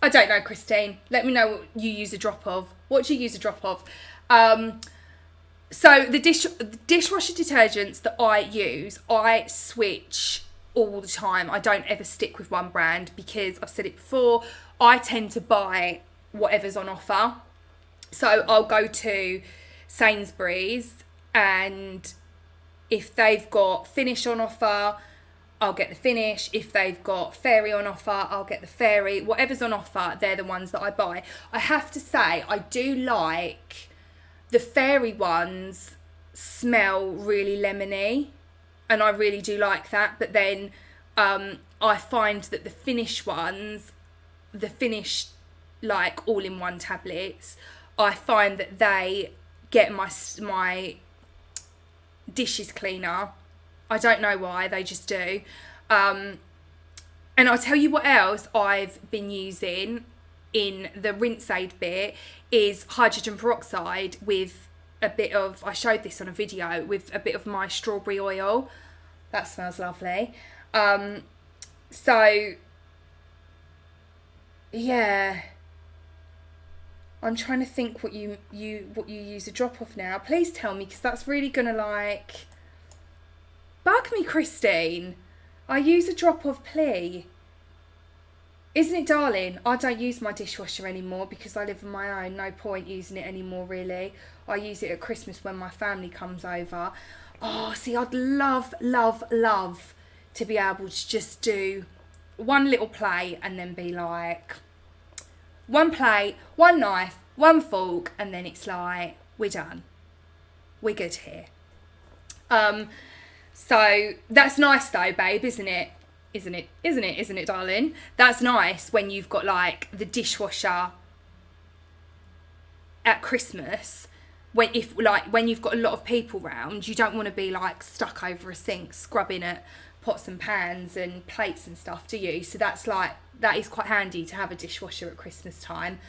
I don't know, Christine. Let me know what you use a drop of. What do you use a drop of? So the dishwasher detergents that I use, I switch all the time. I don't ever stick with one brand because I've said it before, I tend to buy whatever's on offer. So I'll go to Sainsbury's, and if they've got Finish on offer, I'll get the Finish. If they've got Fairy on offer, I'll get the Fairy. Whatever's on offer, they're the ones that I buy. I have to say, I do like the Fairy ones smell really lemony, and I really do like that. But then I find that the Finish ones, the Finish like all-in-one tablets, I find that they get my dishes cleaner. I don't know why, they just do. And I'll tell you what else I've been using in the rinse aid bit is hydrogen peroxide with a bit of, I showed this on a video, with a bit of my strawberry oil. That smells lovely. So, yeah. I'm trying to think what you use a drop of now. Please tell me, because that's really gonna like bug me, Christine. I use a drop of plea. Isn't it, darling? I don't use my dishwasher anymore because I live on my own. No point using it anymore, really. I use it at Christmas when my family comes over. Oh, see, I'd love, love, love to be able to just do one little plate and then be like, one plate, one knife, one fork, and then it's like, we're done. We're good here. So that's nice though, babe, isn't it? Isn't it, darling? That's nice when you've got like the dishwasher at Christmas. When you've got a lot of people round, you don't want to be like stuck over a sink scrubbing at pots and pans and plates and stuff, do you? So that is quite handy to have a dishwasher at Christmas time.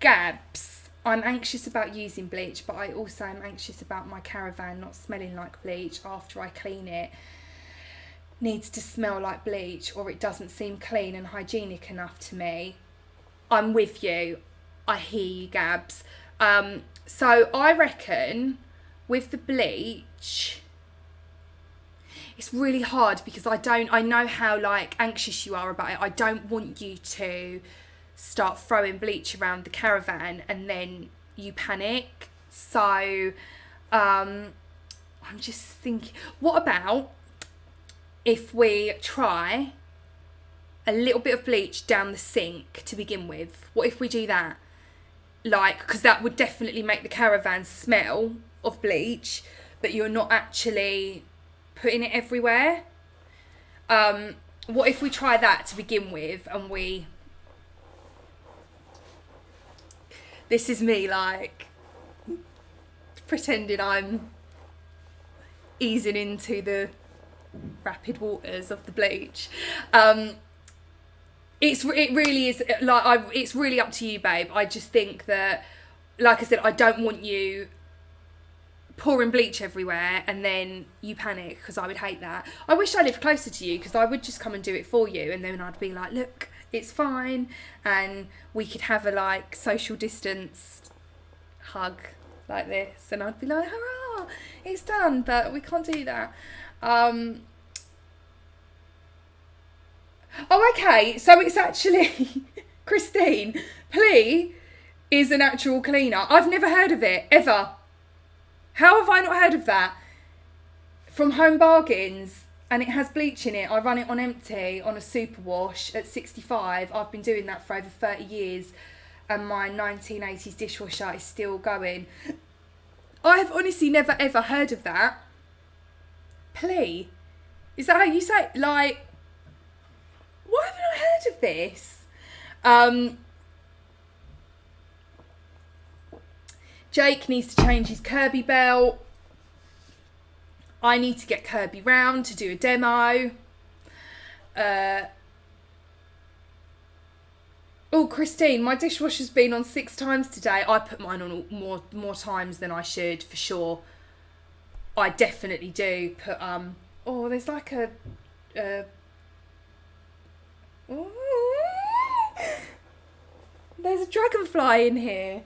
Gabs, I'm anxious about using bleach, but I also am anxious about my caravan not smelling like bleach after I clean it. Needs to smell like bleach, or it doesn't seem clean and hygienic enough to me. I'm with you. I hear you, Gabs. So I reckon with the bleach, it's really hard because I know how like anxious you are about it. I don't want you to start throwing bleach around the caravan and then you panic. So I'm just thinking, what about if we try a little bit of bleach down the sink to begin with? What if we do that? Like, because that would definitely make the caravan smell of bleach, but you're not actually putting it everywhere. What if we try that to begin with, and this is me like pretending I'm easing into the rapid waters of the bleach. It really is like it's really up to you, babe. I just think that, like I said, I don't want you pouring bleach everywhere and then you panic, because I would hate that. I wish I lived closer to you, because I would just come and do it for you, and then I'd be like, look, it's fine, and we could have a like social distance hug like this, and I'd be like, hurrah, it's done. But we can't do that. Oh, okay, so it's actually Christine, Plea is an actual cleaner. I've never heard of it ever. How have I not heard of that? From Home Bargains, and it has bleach in it. I run it on empty on a super wash at 65. I've been doing that for over 30 years, and my 1980s dishwasher is still going. I have honestly never ever heard of that. Plea? Is that how you say it? Like, why haven't I heard of this? Jake needs to change his Kirby belt. I need to get Kirby round to do a demo. Oh, Christine, my dishwasher's been on 6 times today. I put mine on more times than I should, for sure. I definitely do put, oh, there's like a ooh, there's a dragonfly in here.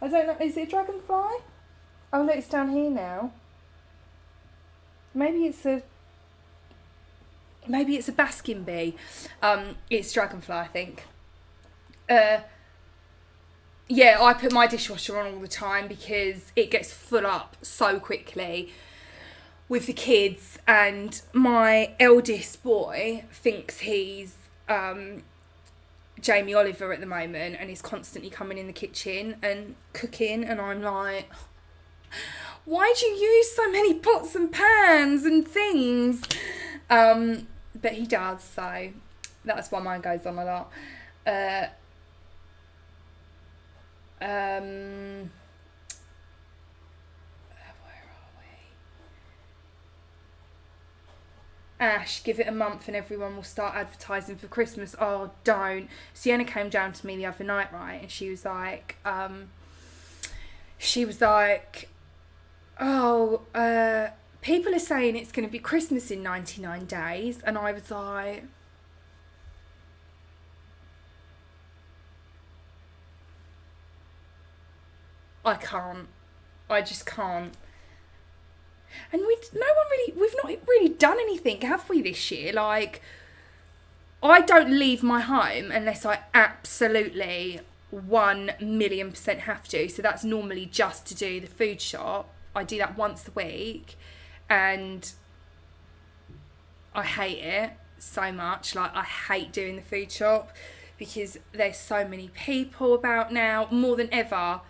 I don't know, is it a dragonfly? Oh look, it's down here now. Maybe it's a basking bee. It's dragonfly, I think. Yeah, I put my dishwasher on all the time because it gets full up so quickly with the kids, and my eldest boy thinks he's Jamie Oliver at the moment, and he's constantly coming in the kitchen and cooking, and I'm like, why do you use so many pots and pans and things? But he does, so that's why mine goes on a lot. Where are we? Ash, give it a month and everyone will start advertising for Christmas. Oh, don't. Sienna came down to me the other night, right, and she was like, oh, people are saying it's going to be Christmas in 99 days. And I was like, I can't. I just can't. And we've not really done anything, have we, this year? Like, I don't leave my home unless I absolutely 1,000,000% have to. So that's normally just to do the food shop. I do that once a week, and I hate it so much. Like, I hate doing the food shop because there's so many people about now. More than ever,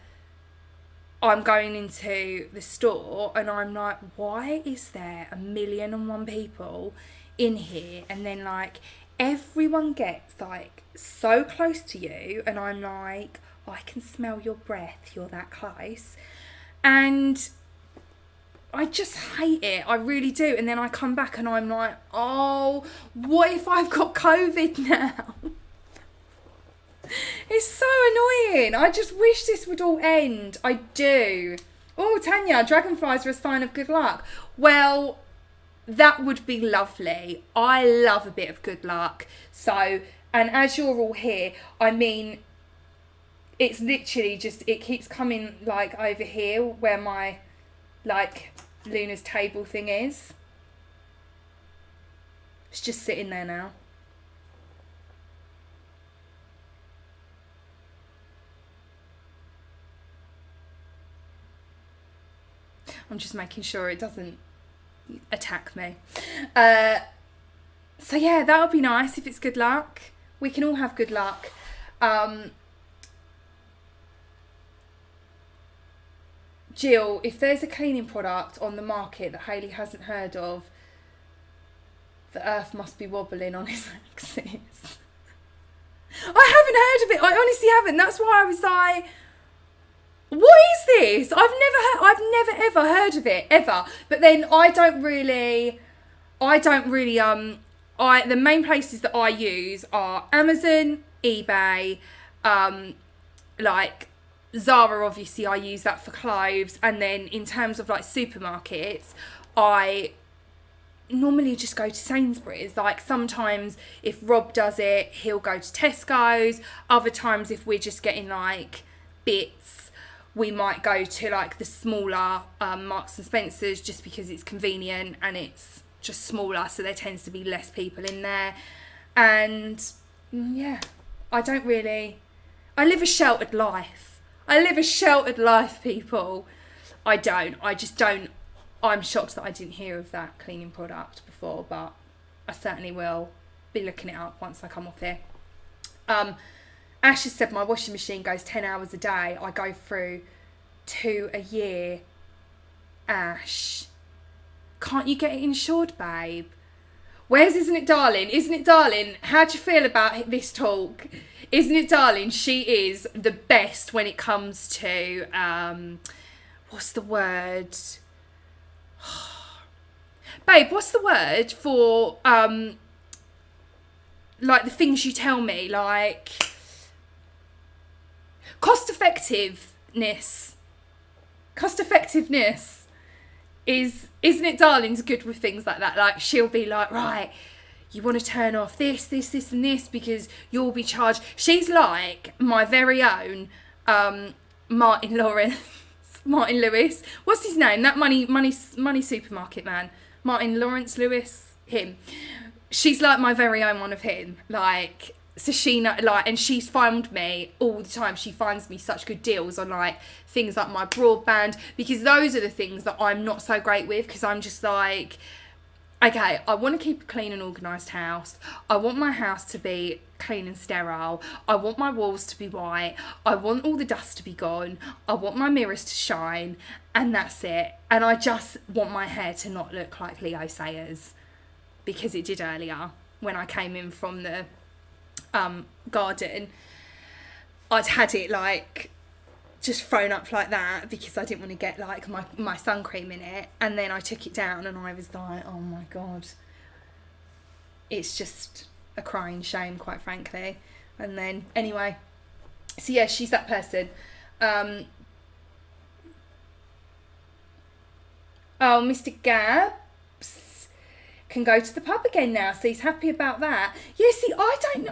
I'm going into the store and I'm like, why is there 1,000,001 people in here? And then like everyone gets like so close to you, and I'm like, I can smell your breath, you're that close. And I just hate it, I really do. And then I come back and I'm like, oh, what if I've got COVID now? It's so annoying. I just wish this would all end. I do. Oh, Tanya, dragonflies are a sign of good luck. Well, that would be lovely. I love a bit of good luck. So, and as you're all here, I mean, it's literally just, it keeps coming like over here where my, like, Luna's table thing is. It's just sitting there now. I'm just making sure it doesn't attack me. So yeah, that would be nice if it's good luck. We can all have good luck. Jill, if there's a cleaning product on the market that Hayley hasn't heard of, the earth must be wobbling on its axis. I haven't heard of it. I honestly haven't. That's why I was like, what is this? I've never ever heard of it, ever. But then the main places that I use are Amazon, eBay, like Zara, obviously, I use that for clothes. And then in terms of like supermarkets, I normally just go to Sainsbury's. Like sometimes if Rob does it, he'll go to Tesco's. Other times if we're just getting like bits, we might go to like the smaller Marks and Spencer's, just because it's convenient and it's just smaller, so there tends to be less people in there. And yeah, I live a sheltered life. People. I just don't. I'm shocked that I didn't hear of that cleaning product before, but I certainly will be looking it up once I come off here. Ash has said my washing machine goes 10 hours a day. I go through 2 a year. Ash, can't you get it insured, babe? Where's Isn't It Darling? Isn't It Darling? How do you feel about this talk? Isn't It Darling? She is the best when it comes to, what's the word? Babe, what's the word for, like the things you tell me, like cost effectiveness Isn't It Darling's good with things like that. Like she'll be like, right, you want to turn off this and this because you'll be charged. She's like my very own Martin Lewis. What's his name? That money supermarket man. Martin Lawrence Lewis, him. She's like my very own one of him. Like, so she and she's found me all the time. She finds me such good deals on like things like my broadband, because those are the things that I'm not so great with, because I'm just like, okay, I want to keep a clean and organised house. I want my house to be clean and sterile. I want my walls to be white. I want all the dust to be gone. I want my mirrors to shine, and that's it. And I just want my hair to not look like Leo Sayers, because it did earlier when I came in from the garden. I'd had it like just thrown up like that because I didn't want to get like my sun cream in it, and then I took it down and I was like, oh my god, it's just a crying shame, quite frankly. And then anyway, so yeah, she's that person. Oh, Mr. Gabs can go to the pub again now, so he's happy about that. Yeah, see, I don't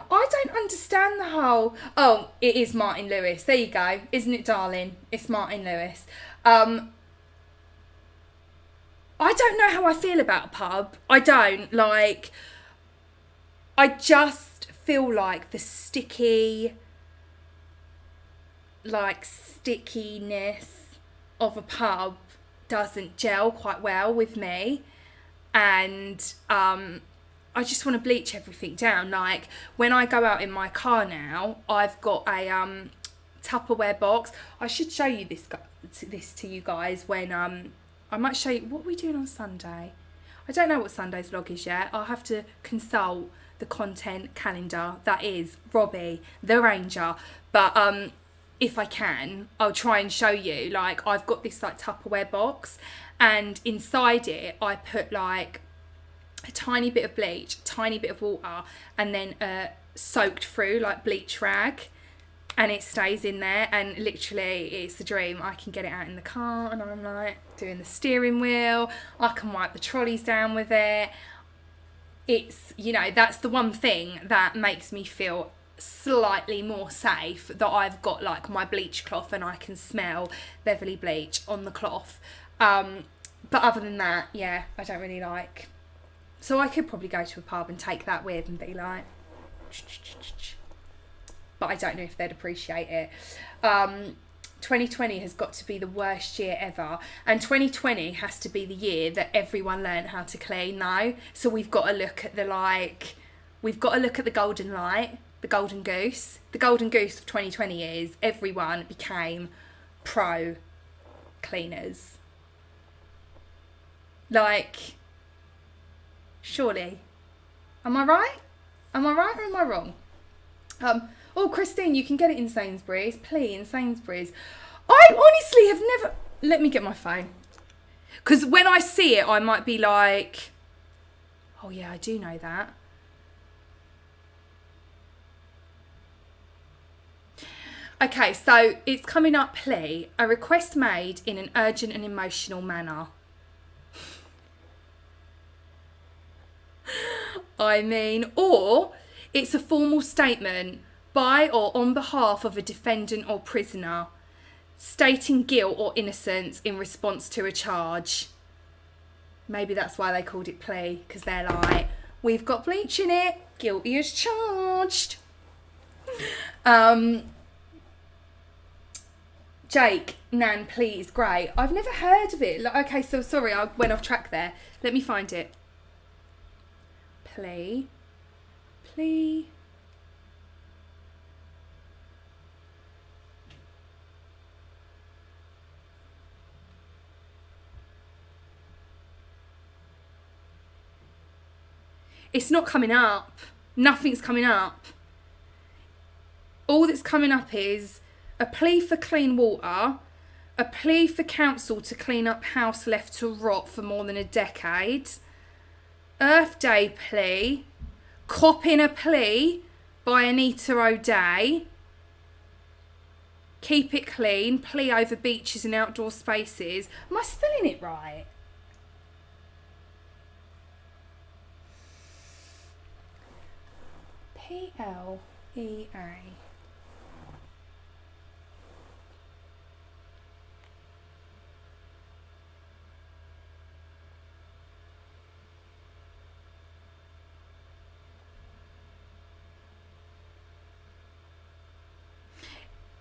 understand the whole, oh, it is Martin Lewis. There you go. Isn't It Darling? It's Martin Lewis. I don't know how I feel about a pub. I don't. Like, I just feel like the stickiness of a pub doesn't gel quite well with me. And I just want to bleach everything down. Like when I go out in my car now, I've got a Tupperware box. I should show you this to you guys when I might show you what we're doing on Sunday. I don't know what Sunday's vlog is yet. I'll have to consult the content calendar. That is Robbie the Ranger. But if I can, I'll try and show you. Like I've got this like Tupperware box, and inside it I put like a tiny bit of bleach, tiny bit of water, and then a soaked through like bleach rag, and it stays in there, and literally it's the dream. I can get it out in the car and I'm like doing the steering wheel. I can wipe the trolleys down with it. It's, you know, that's the one thing that makes me feel slightly more safe, that I've got like my bleach cloth and I can smell Beverly bleach on the cloth. But other than that, yeah, I don't really like. So I could probably go to a pub and take that with and be like, but I don't know if they'd appreciate it. 2020 has got to be the worst year ever, and 2020 has to be the year that everyone learned how to clean now. So we've got to look at the golden light, the golden goose. The golden goose of 2020 is everyone became pro cleaners. Like, surely. Am I right? Am I right or am I wrong? Oh, Christine, you can get it in Sainsbury's. Please, in Sainsbury's. I honestly have never... Let me get my phone. Because when I see it, I might be like, oh yeah, I do know that. Okay, so it's coming up, plea. A request made in an urgent and emotional manner. I mean, or it's a formal statement by or on behalf of a defendant or prisoner stating guilt or innocence in response to a charge. Maybe that's why they called it plea, because they're like, we've got bleach in it, guilty as charged. Jake, Nan, plea is great. I've never heard of it. Okay, so sorry, I went off track there. Let me find it. Plea. It's not coming up. Nothing's coming up. All that's coming up is a plea for clean water, a plea for council to clean up house left to rot for more than a decade, Earth Day plea, copping a plea by Anita O'Day, keep it clean, plea over beaches and outdoor spaces. Am I spelling it right? P-L-E-A.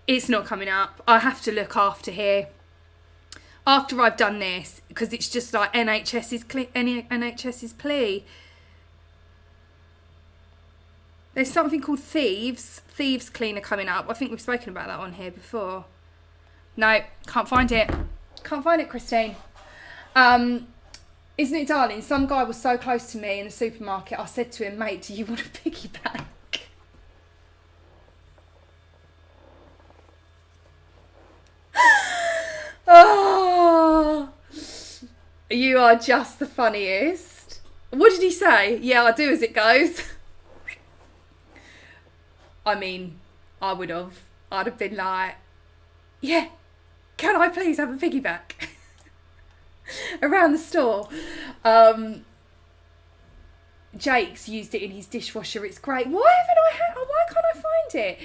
It's not coming up. I have to look after here. After I've done this, because it's just like NHS's plea. There's something called Thieves Cleaner coming up. I think we've spoken about that on here before. No, can't find it. Can't find it, Christine. Isn't it, darling? Some guy was so close to me in the supermarket. I said to him, mate, do you want a piggyback? Oh, you are just the funniest. What did he say? Yeah, I do as it goes. I mean, I'd have been like, yeah, can I please have a piggyback? Around the store. Jake's used it in his dishwasher. It's great. Why can't I find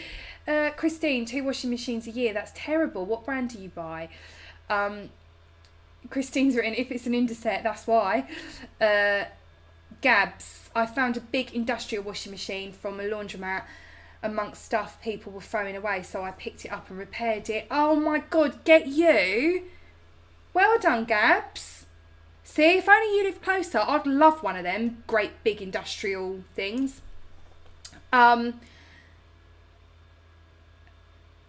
it? Christine, 2 washing machines a year. That's terrible. What brand do you buy? Christine's written, if it's an Indeset, that's why. Gabs, I found a big industrial washing machine from a laundromat amongst stuff people were throwing away, so I picked it up and repaired it. Oh my God, get you. Well done, Gabs. See, if only you live closer, I'd love one of them great big industrial things.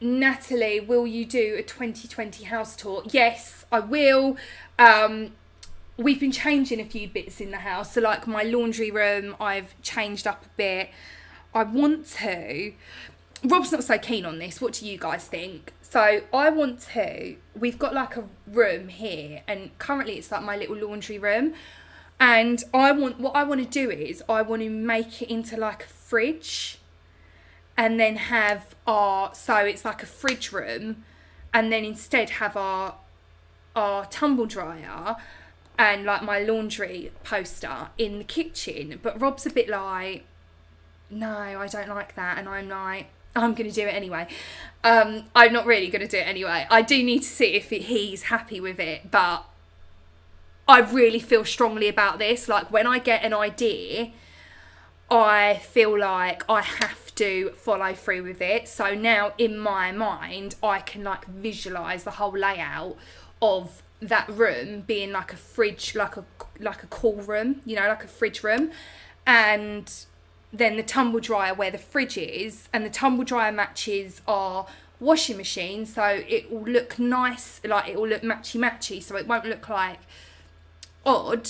Natalie, will you do a 2020 house tour? Yes, I will. We've been changing a few bits in the house. So like my laundry room, I've changed up a bit. I want to. Rob's not so keen on this. What do you guys think? So I want to. We've got like a room here, and currently it's like my little laundry room. And what I want to do is I want to make it into like a fridge, and then have so it's like a fridge room, and then instead have our tumble dryer and like my laundry poster in the kitchen. But Rob's a bit like, no, I don't like that. And I'm like, I'm going to do it anyway. I'm not really going to do it anyway. I do need to see if he's happy with it. But I really feel strongly about this. Like when I get an idea, I feel like I have to follow through with it. So now in my mind, I can like visualise the whole layout of that room being like a fridge, like a cool room, you know, like a fridge room. And then the tumble dryer where the fridge is, and the tumble dryer matches our washing machine, so it will look nice, like it will look matchy, so it won't look like odd.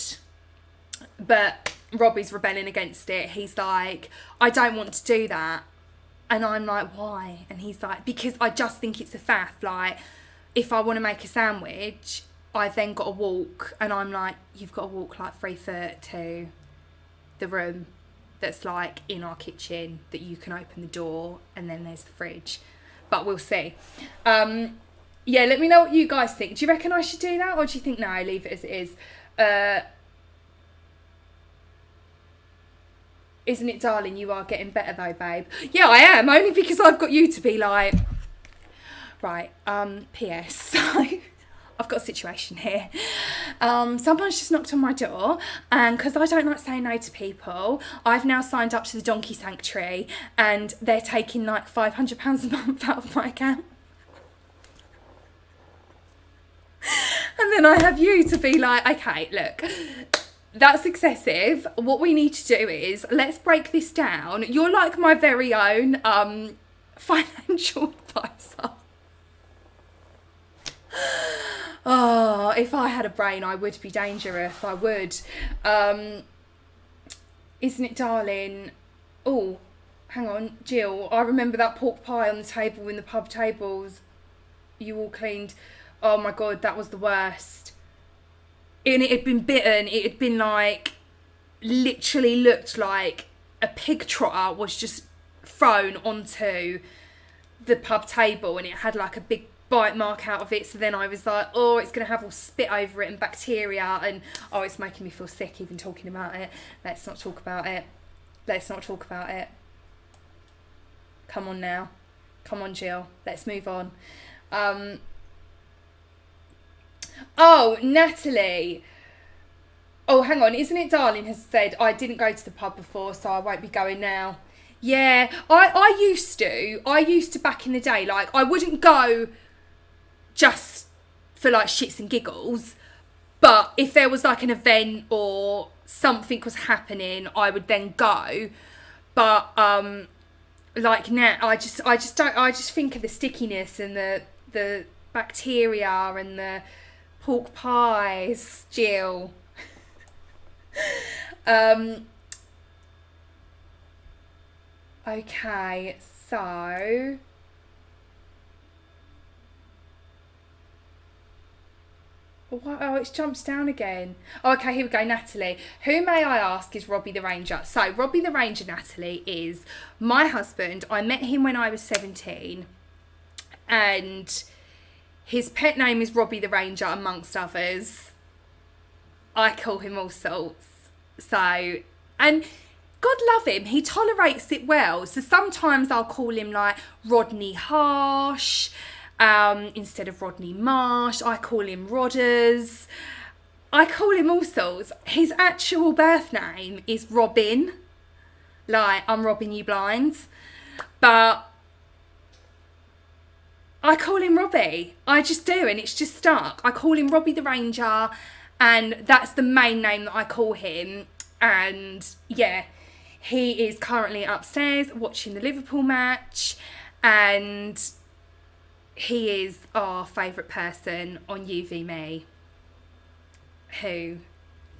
But Robbie's rebelling against it. He's like, I don't want to do that. And I'm like, why? And he's like, because I just think it's a faff. Like, if I want to make a sandwich, I've then got to walk. And I'm like, you've got to walk like 3 foot to the room that's like in our kitchen that you can open the door, and then there's the fridge. but we'll see. Yeah, let me know what you guys think. Do you reckon I should do that, or do you think no, leave it as it is? Isn't it, darling? You are getting better though, babe. Yeah, I am. Only because I've got you to be like, right. P.S. So I've got a situation here. Someone's just knocked on my door, and because I don't like saying no to people, I've now signed up to the Donkey Sanctuary, and they're taking like £500 a month out of my account. And then I have you to be like, okay, look, that's excessive. What we need to do is, let's break this down. You're like my very own financial advisor. Oh, if I had a brain, I would be dangerous. I would. Isn't it, darling? Oh, hang on, Jill. I remember that pork pie on the table in the pub tables. You all cleaned. Oh my God, that was the worst. And it had been bitten. It had been like, literally looked like a pig trotter was just thrown onto the pub table, and it had like a big bite mark out of it. So then I was like, oh, it's going to have all spit over it and bacteria, and oh, it's making me feel sick even talking about it. Let's not talk about it. Let's not talk about it. Come on now. Come on, Jill. Let's move on. Oh, Natalie. Oh, hang on. Isn't it, darling, has said, I didn't go to the pub before, so I won't be going now. Yeah, I used to back in the day. Like, I wouldn't go just for like shits and giggles, but if there was like an event or something was happening, I would then go. But like now, I just think of the stickiness and the bacteria and the pork pies, Jill. Okay, so oh, it jumps down again. Oh, okay, here we go, Natalie. Who, may I ask, is Robbie the Ranger? So Robbie the Ranger, Natalie, is my husband. I met him when I was 17, and his pet name is Robbie the Ranger, amongst others. I call him all sorts. So, and God love him, he tolerates it well. So sometimes I'll call him like Rodney Harsh instead of Rodney Marsh. I call him Rodders. I call him all sorts. His actual birth name is Robin. Like, I'm robbing you blind. But I call him Robbie. I just do, and it's just stuck. I call him Robbie the Ranger, and that's the main name that I call him. And yeah, he is currently upstairs watching the Liverpool match, and he is our favourite person on UV who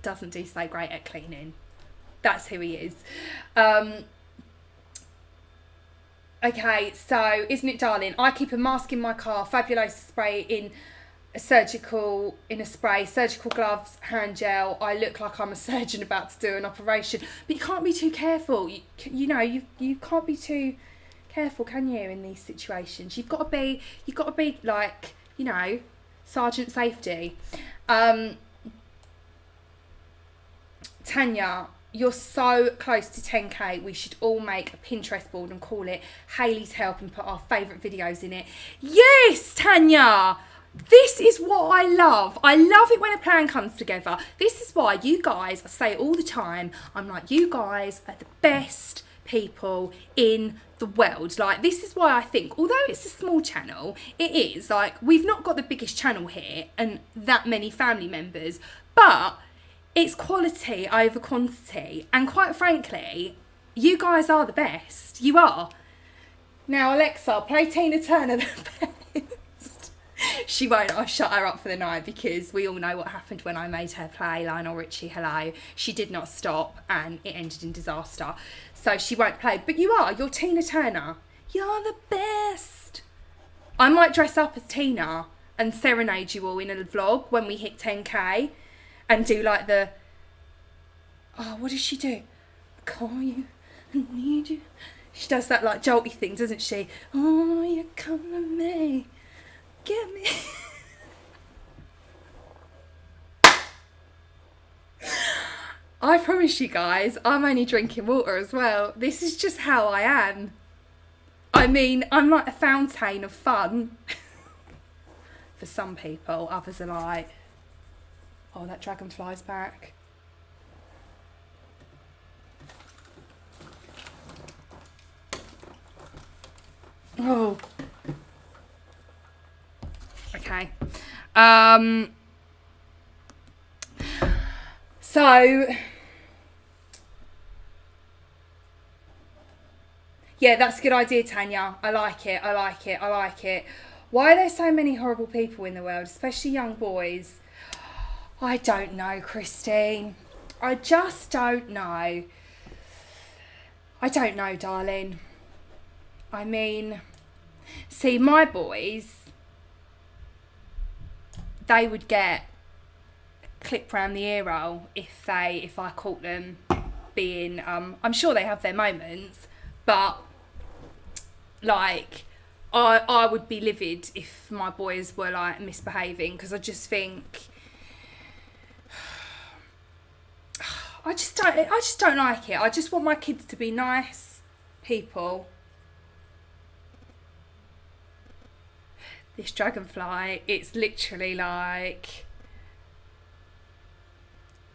doesn't do so great at cleaning. That's who he is. Okay, so isn't it, darling? I keep a mask in my car, fabulous spray in a surgical gloves, hand gel. I look like I'm a surgeon about to do an operation. But you can't be too careful. You know, you can't be too careful, can you, in these situations? You've got to be like, you know, Sergeant Safety. Tanya, you're so close to 10k. We should all make a Pinterest board and call it Hayley's Help and put our favourite videos in it. Yes, Tanya! This is what I love. I love it when a plan comes together. This is why you guys, I say it all the time, I'm like, you guys are the best people in the world. Like, this is why I think, although it's a small channel, it is, like, we've not got the biggest channel here and that many family members, but it's quality over quantity. And quite frankly, you guys are the best. You are. Now, Alexa, play Tina Turner the best. She won't. I've shut her up for the night because we all know what happened when I made her play Lionel Richie Hello. She did not stop and it ended in disaster. So she won't play. But you are. You're Tina Turner. You're the best. I might dress up as Tina and serenade you all in a vlog when we hit 10k and do like the... Oh, what does she do? I call you, I need you. She does that like jolty thing, doesn't she? Oh, you come to me, get me. I promise you guys, I'm only drinking water as well. This is just how I am. I mean, I'm like a fountain of fun. For some people, others are like, oh, that dragonfly's back. Oh. Okay. So, yeah, that's a good idea, Tanya. I like it. I like it. I like it. Why are there so many horrible people in the world, especially young boys? I don't know, Christine. I just don't know. I don't know, darling. I mean, see, my boys, they would get a clip round the ear roll if I caught them being, I'm sure they have their moments, but like, I would be livid if my boys were like misbehaving, because I just think, I just don't like it. I just want my kids to be nice people. This dragonfly, it's literally like,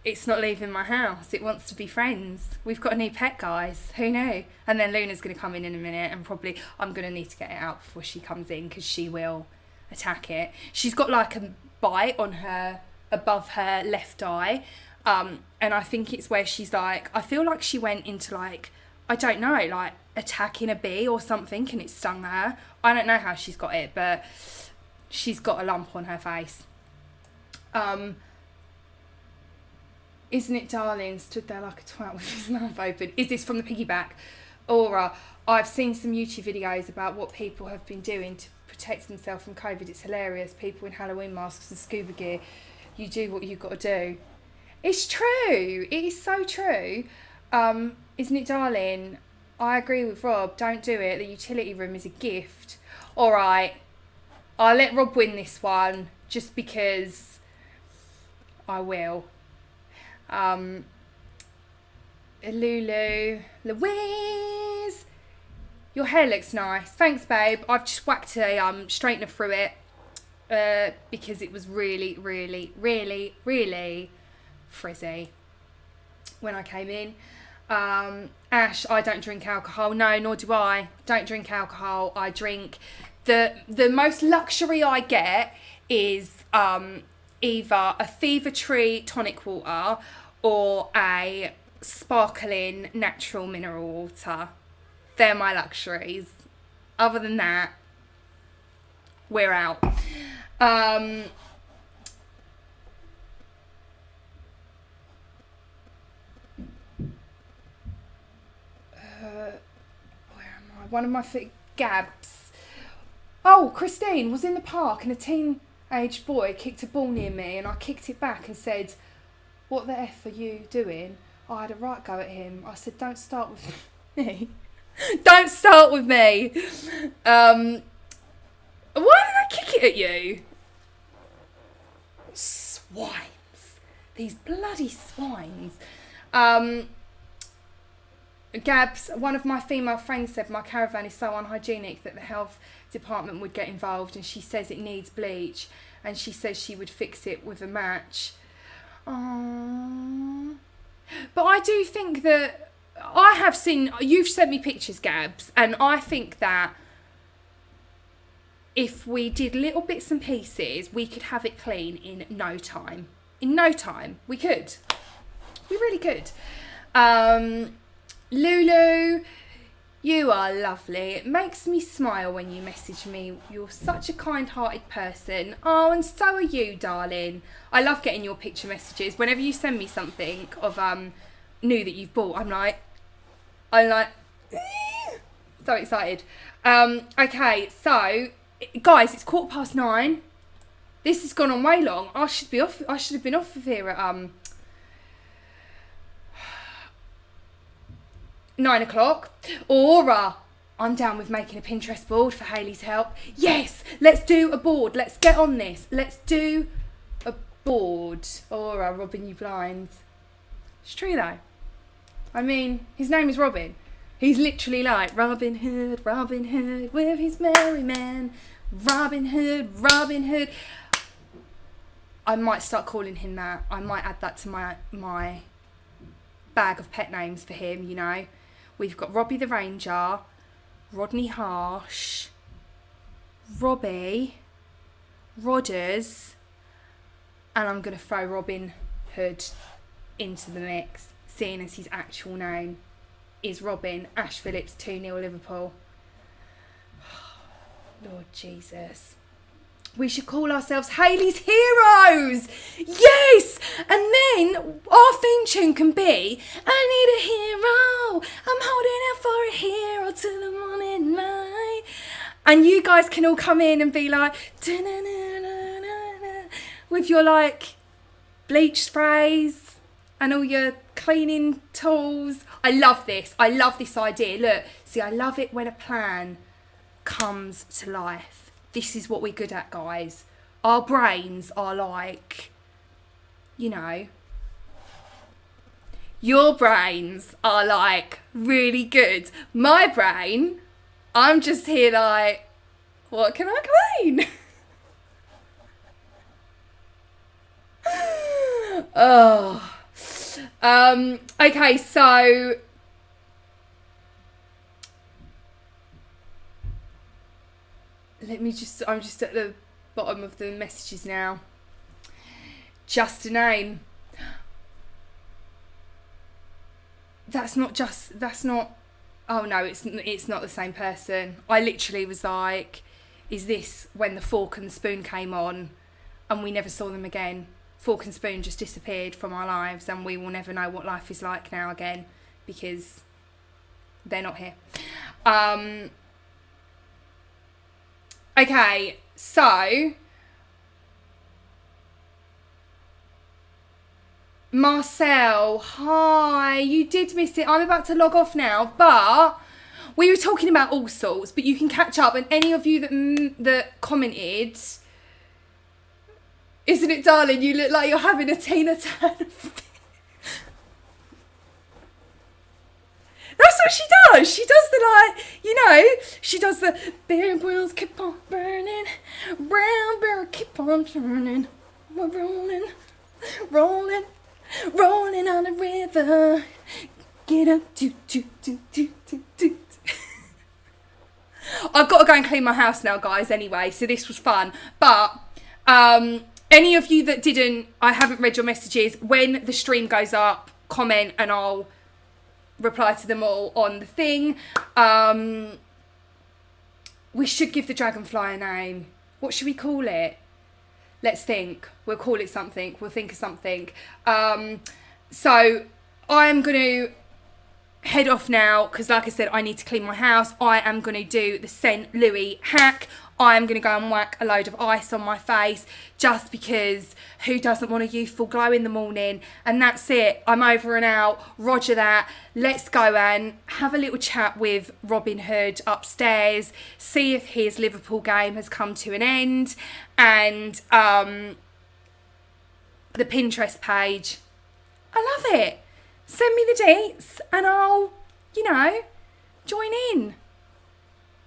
it's not leaving my house. It wants to be friends. We've got a new pet, guys. Who knew? And then Luna's going to come in a minute, and probably I'm going to need to get it out before she comes in, because she will attack it. She's got like a bite on her, above her left eye. And I think it's where she's like, I feel like she went into like, I don't know, like attacking a bee or something, and it stung her. I don't know how she's got it, but she's got a lump on her face. Isn't it darling? Stood there like a twat with his mouth open. Is this from the piggyback? Aura, I've seen some YouTube videos about what people have been doing to protect themselves from COVID. It's hilarious. People in Halloween masks and scuba gear. You do what you've got to do. It's true. It is so true. Isn't it, darling? I agree with Rob. Don't do it. The utility room is a gift. All right. I'll let Rob win this one just because I will. Lulu, Louise, your hair looks nice. Thanks, babe. I've just whacked a straightener through it because it was really, really, really, really frizzy when I came in. Ash, I don't drink alcohol. No, nor do I. Don't drink alcohol. I drink the most luxury I get is either a Fever Tree tonic water or a sparkling natural mineral water. They're my luxuries. Other than that, we're out. Where am I? One of my Gabs. Oh, Christine was in the park and a teenage boy kicked a ball near me, and I kicked it back and said, "What the F are you doing?" I had a right go at him. I said, "Don't start with me." Don't start with me. Why did I kick it at you? Swines. These bloody swines. Gabs, one of my female friends said my caravan is so unhygienic that the health department would get involved, and she says it needs bleach, and she says she would fix it with a match. Aww. But I do think that I have seen, you've sent me pictures, Gabs, and I think that if we did little bits and pieces, we could have it clean in no time. In no time. We could. We really could. Lulu, you are lovely. It makes me smile when you message me. You're such a kind-hearted person. Oh, and so are you, darling. I love getting your picture messages. Whenever you send me something of new that you've bought, I'm like so excited. Okay, so guys, it's 9:15. This has gone on way long. I should have been off of here at 9 o'clock. Or I'm down with making a Pinterest board for Hayley's help. Yes, let's do a board. Let's get on this. Let's do a board. Or Robin, you blind. It's true though. I mean, his name is Robin. He's literally like Robin Hood with his merry men. Robin Hood. I might start calling him that. I might add that to my bag of pet names for him, you know. We've got Robbie the Ranger, Rodney Harsh, Robbie, Rodders, and I'm going to throw Robin Hood into the mix, seeing as his actual name is Robin. Ash Phillips, 2-0 Liverpool. Lord Jesus. We should call ourselves Hayley's Heroes. Yes! And then our theme tune can be, I need a hero. I'm holding out for a hero to the morning light. And you guys can all come in and be like, with your like bleach sprays and all your cleaning tools. I love this. I love this idea. Look, see, I love it when a plan comes to life. This is what we're good at, guys. Our brains are like, you know, your brains are like really good. My brain, I'm just here like, what can I clean? Oh. Okay, so I'm just at the bottom of the messages now. Just a name. That's not, oh no, it's not the same person. I literally was like, is this when the fork and the spoon came on and we never saw them again? Fork and spoon just disappeared from our lives and we will never know what life is like now again because they're not here. Okay, so Marcel, hi, you did miss it. I'm about to log off now, but we were talking about all sorts, but you can catch up, and any of you that commented, isn't it, darling? You look like you're having a Tina Turner. That's what she does. She does the like, you know, she does the beer wheels keep on burning, brown barrel keep on turning, we're rolling on the river. Get up, do. I've got to go and clean my house now, guys. Anyway, so this was fun, but any of you that didn't, I haven't read your messages. When the stream goes up, comment and I'll reply to them all on the thing. We should give the dragonfly a name. What should we call it? Let's think. We'll call it something. We'll think of something. So I'm going to head off now because, like I said, I need to clean my house. I am going to do the St. Louis hack. I am going to go and whack a load of ice on my face just because who doesn't want a youthful glow in the morning? And that's it. I'm over and out. Roger that. Let's go and have a little chat with Robin Hood upstairs, see if his Liverpool game has come to an end, and the Pinterest page. I love it. Send me the dates and I'll, you know, join in.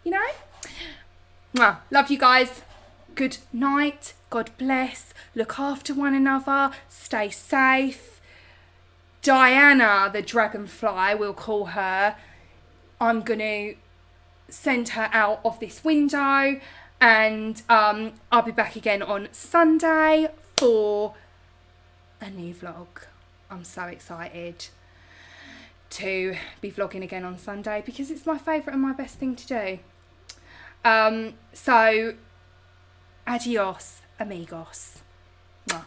You know? Mwah. Love you guys. Good night. God bless. Look after one another. Stay safe. Diana, the dragonfly, we'll call her. I'm going to send her out of this window. And I'll be back again on Sunday for a new vlog. I'm so excited to be vlogging again on Sunday because it's my favourite and my best thing to do. So, adios, amigos. Mwah.